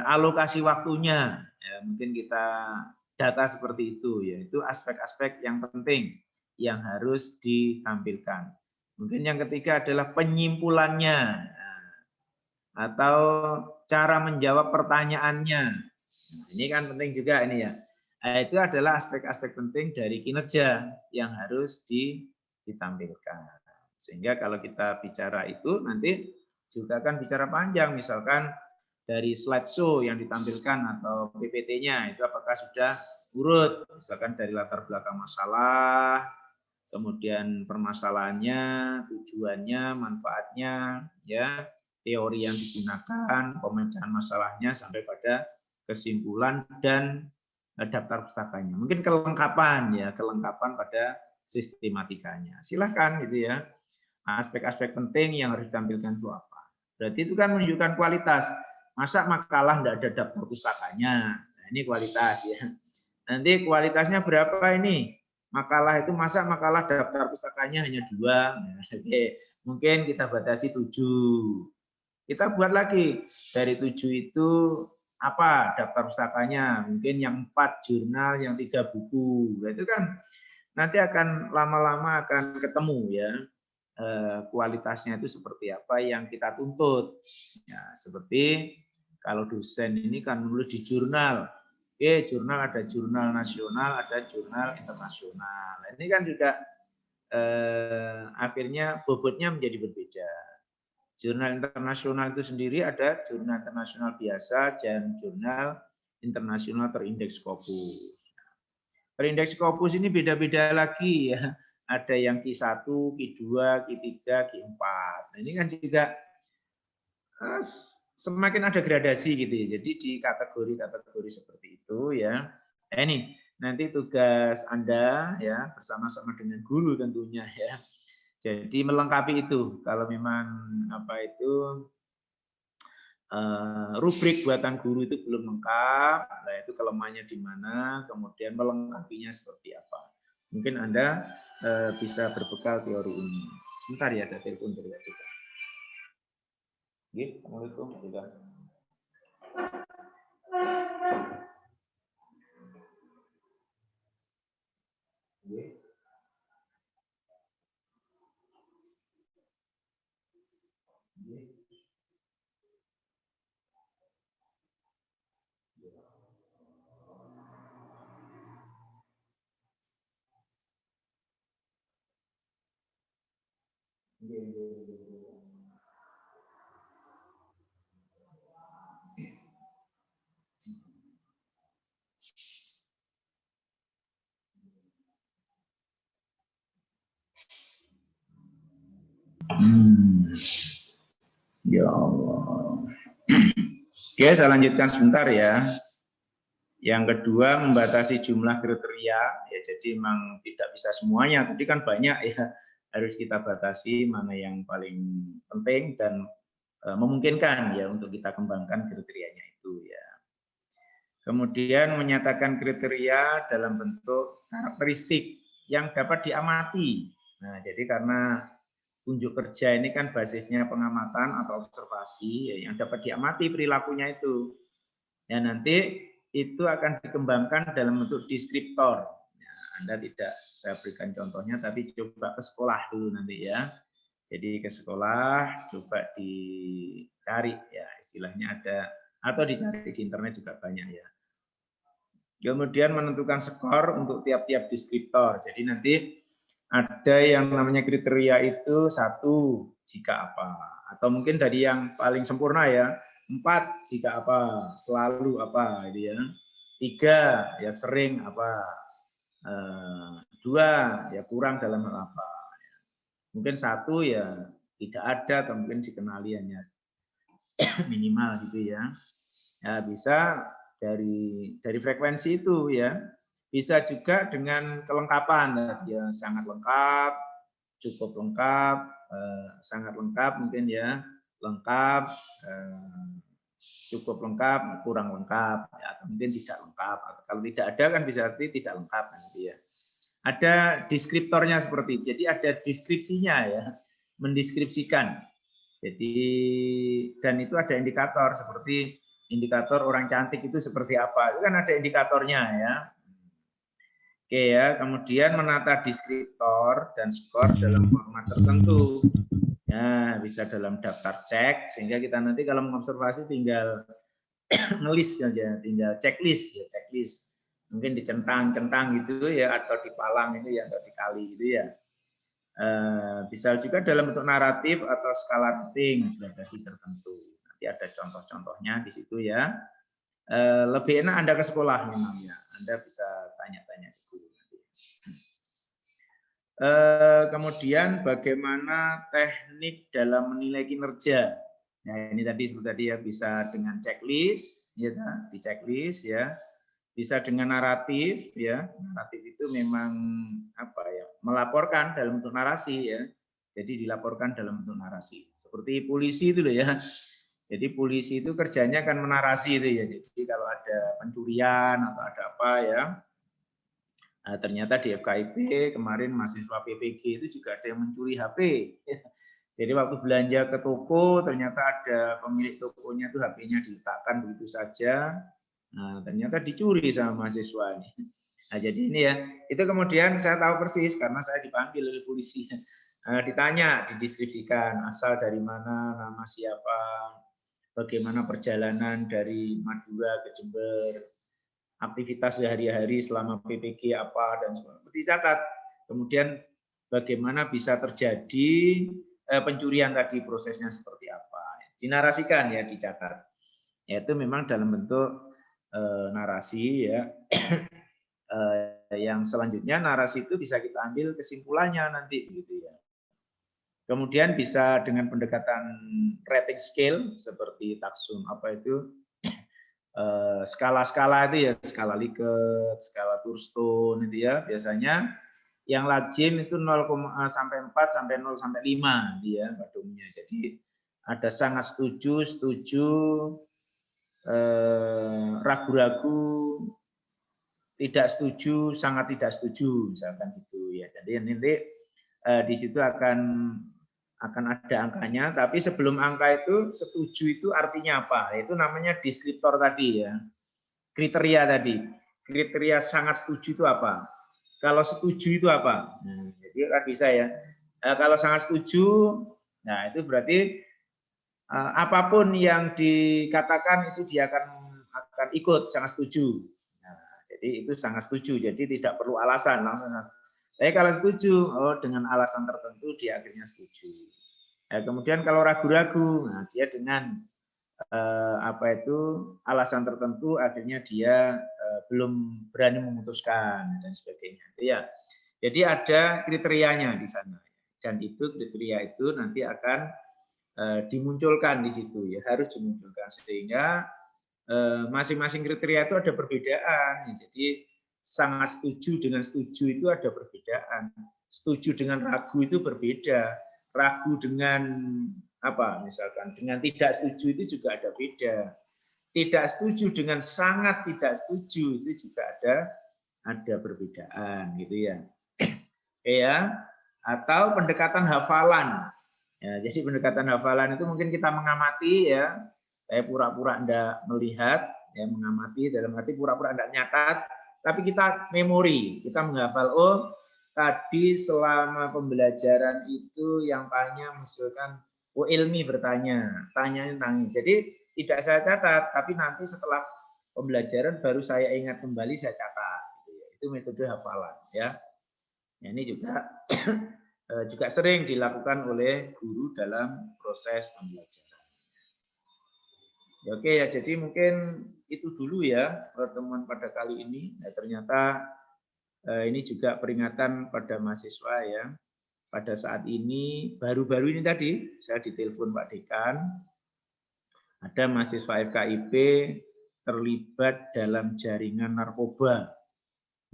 alokasi waktunya, ya, mungkin kita data seperti itu, yaitu aspek-aspek yang penting yang harus ditampilkan. Mungkin yang ketiga adalah penyimpulannya, atau cara menjawab pertanyaannya. Nah, ini kan penting juga ini ya. Nah, itu adalah aspek-aspek penting dari kinerja yang harus ditampilkan. Sehingga kalau kita bicara itu nanti juga kan bicara panjang, misalkan dari slideshow yang ditampilkan atau PPT-nya itu apakah sudah urut, misalkan dari latar belakang masalah, kemudian permasalahannya, tujuannya, manfaatnya, ya, teori yang digunakan, pemecahan masalahnya sampai pada kesimpulan dan daftar pustakanya. Mungkin kelengkapan ya, kelengkapan pada sistematikanya. Silakan gitu ya. Aspek-aspek penting yang harus ditampilkan itu apa? Berarti itu kan menunjukkan kualitas. Masa makalah tidak ada daftar pustakanya? Nah, ini kualitas ya. Nanti kualitasnya berapa ini? Makalah itu masa makalah daftar pustakanya hanya 2? Nah, oke. Mungkin kita batasi 7. Kita buat lagi dari 7 itu apa daftar pustakanya? Mungkin yang 4 jurnal, yang 3 buku. Nah, itu kan nanti akan lama-lama akan ketemu ya. Kualitasnya itu seperti apa yang kita tuntut. Ya, seperti kalau dosen ini kan menulis di jurnal. Oke, jurnal ada jurnal nasional, ada jurnal internasional. Nah, ini kan juga akhirnya bobotnya menjadi berbeda. Jurnal internasional itu sendiri ada jurnal internasional biasa dan jurnal internasional terindeks Scopus. Terindeks Scopus ini beda-beda lagi ya. Ada yang Q1, Q2, Q3, Q4. Nah, ini kan juga semakin ada gradasi gitu ya. Jadi di kategori-kategori seperti itu ya. Nah, ini nanti tugas Anda ya bersama-sama dengan guru tentunya ya. Jadi melengkapi itu. Kalau memang apa itu rubrik buatan guru itu belum lengkap, nah itu kelemahannya di mana, kemudian melengkapinya seperti apa. Mungkin Anda bisa berbekal teori ini. Sebentar ya, ada telepon dari kita. Assalamualaikum. Ya Allah. Oke, saya lanjutkan sebentar ya. Yang kedua, membatasi jumlah kriteria. Ya, jadi memang tidak bisa semuanya. Tadi kan banyak ya. Harus kita batasi mana yang paling penting dan memungkinkan ya untuk kita kembangkan kriterianya itu ya. Kemudian menyatakan kriteria dalam bentuk karakteristik yang dapat diamati. Nah, jadi karena unjuk kerja ini kan basisnya pengamatan atau observasi ya, yang dapat diamati perilakunya itu. Ya, nanti itu akan dikembangkan dalam bentuk deskriptor. Ya, Anda tidak saya berikan contohnya, tapi coba ke sekolah dulu nanti ya. Jadi ke sekolah coba dicari ya istilahnya ada atau dicari di internet juga banyak ya. Kemudian menentukan skor untuk tiap-tiap deskriptor. Jadi nanti ada yang namanya kriteria itu 1 jika apa, atau mungkin dari yang paling sempurna ya 4 jika apa, selalu apa, gitu ya. 3 ya sering apa, 2 ya kurang dalam hal apa. Mungkin 1 ya tidak ada atau mungkin dikenali hanya minimal gitu ya. Ya bisa dari frekuensi itu ya. Bisa juga dengan kelengkapan, ya sangat lengkap, cukup lengkap, sangat lengkap mungkin ya, lengkap, cukup lengkap, kurang lengkap, ya, atau mungkin tidak lengkap. Kalau tidak ada kan bisa arti tidak lengkap nanti ya. Ada deskriptornya seperti itu. Jadi ada deskripsinya ya, mendeskripsikan. Jadi dan itu ada indikator seperti indikator orang cantik itu seperti apa. Itu kan ada indikatornya ya. Oke ya, kemudian menata deskriptor dan skor dalam format tertentu. Ya, bisa dalam daftar cek sehingga kita nanti kalau mengobservasi tinggal ngelis saja, tinggal checklist ya, checklist. Mungkin dicentang-centang gitu ya atau dipalang itu ya atau dikali gitu ya. Bisa juga dalam bentuk naratif atau skala rating gradasi tertentu. Nanti ada contoh-contohnya di situ ya. Lebih enak Anda ke sekolah memang ya. Anda bisa tanya-tanya ke guru. Kemudian bagaimana teknik dalam menilai kinerja. Nah, ini tadi seperti tadi ya, bisa dengan checklist ya, di checklist ya. Bisa dengan naratif ya. Naratif itu memang apa ya? Melaporkan dalam bentuk narasi ya. Jadi dilaporkan dalam bentuk narasi. Seperti polisi itu loh ya. Jadi polisi itu kerjanya kan menarasi itu ya. Jadi kalau ada pencurian atau ada apa ya, nah, ternyata di FKIP kemarin mahasiswa PPG itu juga ada yang mencuri HP. Jadi waktu belanja ke toko ternyata ada pemilik tokonya itu HP-nya diletakkan begitu saja. Nah, ternyata dicuri sama mahasiswa ini. Nah, jadi ini ya, itu kemudian saya tahu persis karena saya dipanggil oleh polisi. Ditanya, dideskripsikan asal dari mana, nama siapa, bagaimana perjalanan dari Madura ke Jember, aktivitas sehari-hari selama PPG apa dan sebagainya. Dicatat. Kemudian bagaimana bisa terjadi pencurian tadi, prosesnya seperti apa. Dinarasikan ya, dicatat. Yaitu memang dalam bentuk narasi ya. Yang selanjutnya narasi itu bisa kita ambil kesimpulannya nanti gitu ya. Kemudian bisa dengan pendekatan rating scale seperti taksum apa itu skala-skala itu ya, skala Likert, skala Thurston itu ya, biasanya yang lazim itu 0, sampai 4 sampai 0 sampai 5 dia kadungnya. Jadi ada sangat setuju, setuju, ragu-ragu, tidak setuju, sangat tidak setuju misalkan gitu ya. Jadi nanti di situ akan ada angkanya, tapi sebelum angka itu setuju itu artinya apa? Itu namanya deskriptor tadi ya. Kriteria tadi. Kriteria sangat setuju itu apa? Kalau setuju itu apa? Nah, jadi kan bisa ya. Kalau sangat setuju, nah itu berarti apapun yang dikatakan itu dia akan ikut sangat setuju. Nah, jadi itu sangat setuju. Jadi tidak perlu alasan langsung. Saya kalau setuju, oh dengan alasan tertentu dia akhirnya setuju. Kemudian kalau ragu-ragu, nah dia dengan apa itu alasan tertentu akhirnya dia belum berani memutuskan dan sebagainya. Ya, jadi ada kriterianya di sana dan itu kriteria itu nanti akan dimunculkan di situ ya, harus dimunculkan sehingga masing-masing kriteria itu ada perbedaan. Jadi sangat setuju dengan setuju itu ada perbedaan. Setuju dengan ragu itu berbeda. Ragu dengan apa misalkan dengan tidak setuju itu juga ada beda. Tidak setuju dengan sangat tidak setuju itu juga ada perbedaan gitu ya. Ya, atau pendekatan hafalan. Ya, jadi pendekatan hafalan itu mungkin kita mengamati ya. Saya pura-pura enggak melihat, ya mengamati dalam arti pura-pura enggak nyatat, tapi kita memori, kita menghafal. Oh, tadi selama pembelajaran itu yang tanya misalkan oh Ilmi bertanya, tanya. Jadi tidak saya catat, tapi nanti setelah pembelajaran baru saya ingat kembali saya catat. Itu metode hafalan ya. Nah, ini juga sering dilakukan oleh guru dalam proses pembelajaran. Oke ya, jadi mungkin itu dulu ya pertemuan pada kali ini. Nah, ternyata ini juga peringatan pada mahasiswa ya. Pada saat ini, baru-baru ini tadi, saya ditelepon Pak Dekan, ada mahasiswa FKIP terlibat dalam jaringan narkoba.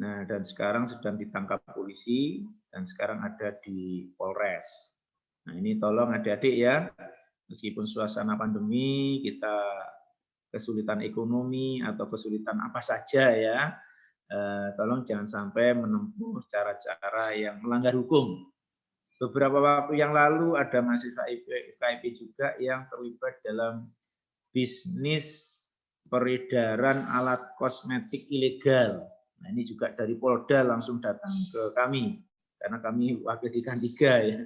Nah, dan sekarang sedang ditangkap polisi dan sekarang ada di Polres. Nah, ini tolong adik-adik ya, meskipun suasana pandemi, kita kesulitan ekonomi atau kesulitan apa saja ya, tolong jangan sampai menempuh cara-cara yang melanggar hukum. Beberapa waktu yang lalu ada mahasiswa FKIP juga yang terlibat dalam bisnis peredaran alat kosmetik ilegal. Nah, ini juga dari Polda langsung datang ke kami, karena kami wakil di K3 ya.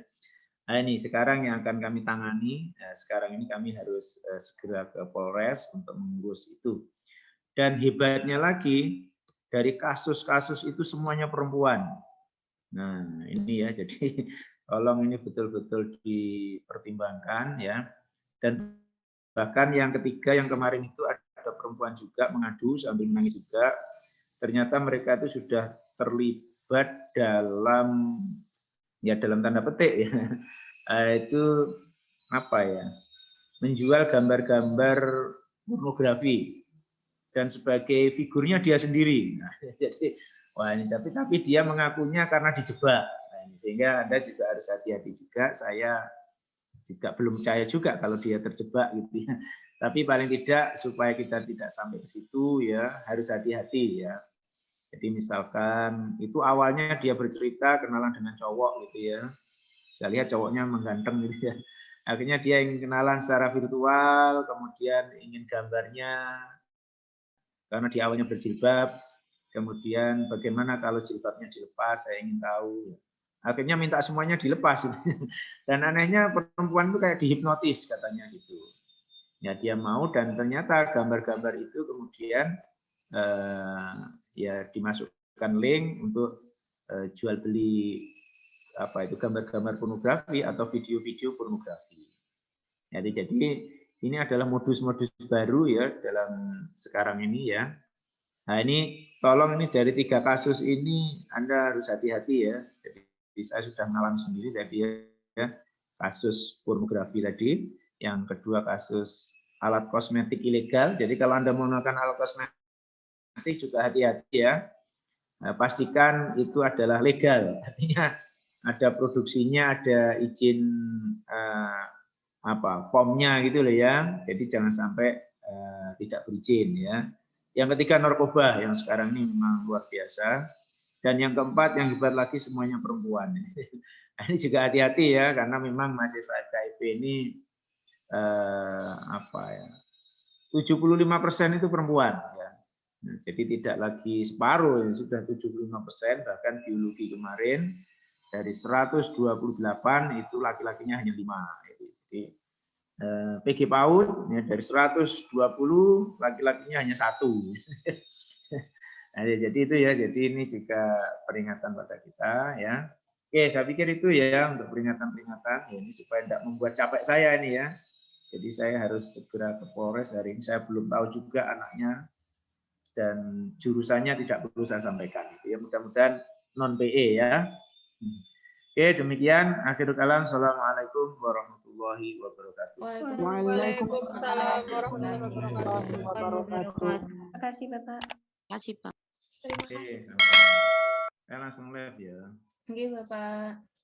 Nah, ini sekarang yang akan kami tangani. Nah, sekarang ini kami harus segera ke Polres untuk mengurus itu. Dan hebatnya lagi, dari kasus-kasus itu semuanya perempuan. Nah, ini ya, jadi tolong ini betul-betul dipertimbangkan ya. Dan bahkan yang ketiga, yang kemarin itu ada perempuan juga mengadu sambil menangis juga. Ternyata mereka itu sudah terlibat dalam, ya dalam tanda petik ya, itu apa ya, menjual gambar-gambar pornografi dan sebagai figurnya dia sendiri. Nah, jadi wah ini tapi dia mengakunya karena dijebak. Nah, sehingga Anda juga harus hati-hati juga. Saya juga belum percaya juga kalau dia terjebak gitu ya. Tapi paling tidak supaya kita tidak sampai ke situ ya, harus hati-hati ya. Jadi misalkan itu awalnya dia bercerita kenalan dengan cowok gitu ya. Saya lihat cowoknya mengganteng gitu ya. Akhirnya dia ingin kenalan secara virtual, kemudian ingin gambarnya karena di awalnya berjilbab, kemudian bagaimana kalau jilbabnya dilepas, saya ingin tahu. Akhirnya minta semuanya dilepas. Dan anehnya perempuan itu kayak dihipnotis katanya gitu. Ya dia mau dan ternyata gambar-gambar itu kemudian ya dimasukkan link untuk jual beli apa itu gambar-gambar pornografi atau video-video pornografi. Jadi ini adalah modus-modus baru ya dalam sekarang ini ya. Nah ini tolong ini dari 3 kasus ini Anda harus hati-hati ya. Jadi saya sudah mengalami sendiri tadi ya, kasus pornografi tadi, yang kedua kasus alat kosmetik ilegal. Jadi kalau Anda menggunakan alat kosmetik juga hati-hati ya. Nah, pastikan itu adalah legal. Artinya ada produksinya, ada izin POM-nya gitu loh ya. Jadi jangan sampai tidak berizin ya. Yang ketiga narkoba yang sekarang ini memang luar biasa. Dan yang keempat yang hebat lagi semuanya perempuan. Ini juga hati-hati ya karena memang mahasiswa FKIP ini 75% itu perempuan ya. Nah, jadi tidak lagi separuh, sudah 75%, bahkan biologi kemarin dari 128 itu laki-lakinya hanya 5. Jadi PG PAUD ya, dari 120 laki-lakinya hanya 1. Nah, jadi itu ya, jadi ini juga peringatan pada kita ya. Oke, saya pikir itu ya untuk peringatan-peringatan ya, ini supaya tidak membuat capek saya ini ya. Jadi saya harus segera ke Polres hari ini. Saya belum tahu juga anaknya dan jurusannya tidak perlu saya sampaikan. Ya mudah-mudahan non PE ya. Oke, demikian akhirul kalam. Assalamualaikum warahmatullahi wabarakatuh. Waalaikumsalam warahmatullahi wabarakatuh. Terima kasih Bapak. Terima kasih Pak. Oke, saya langsung live ya. Oke Bapak.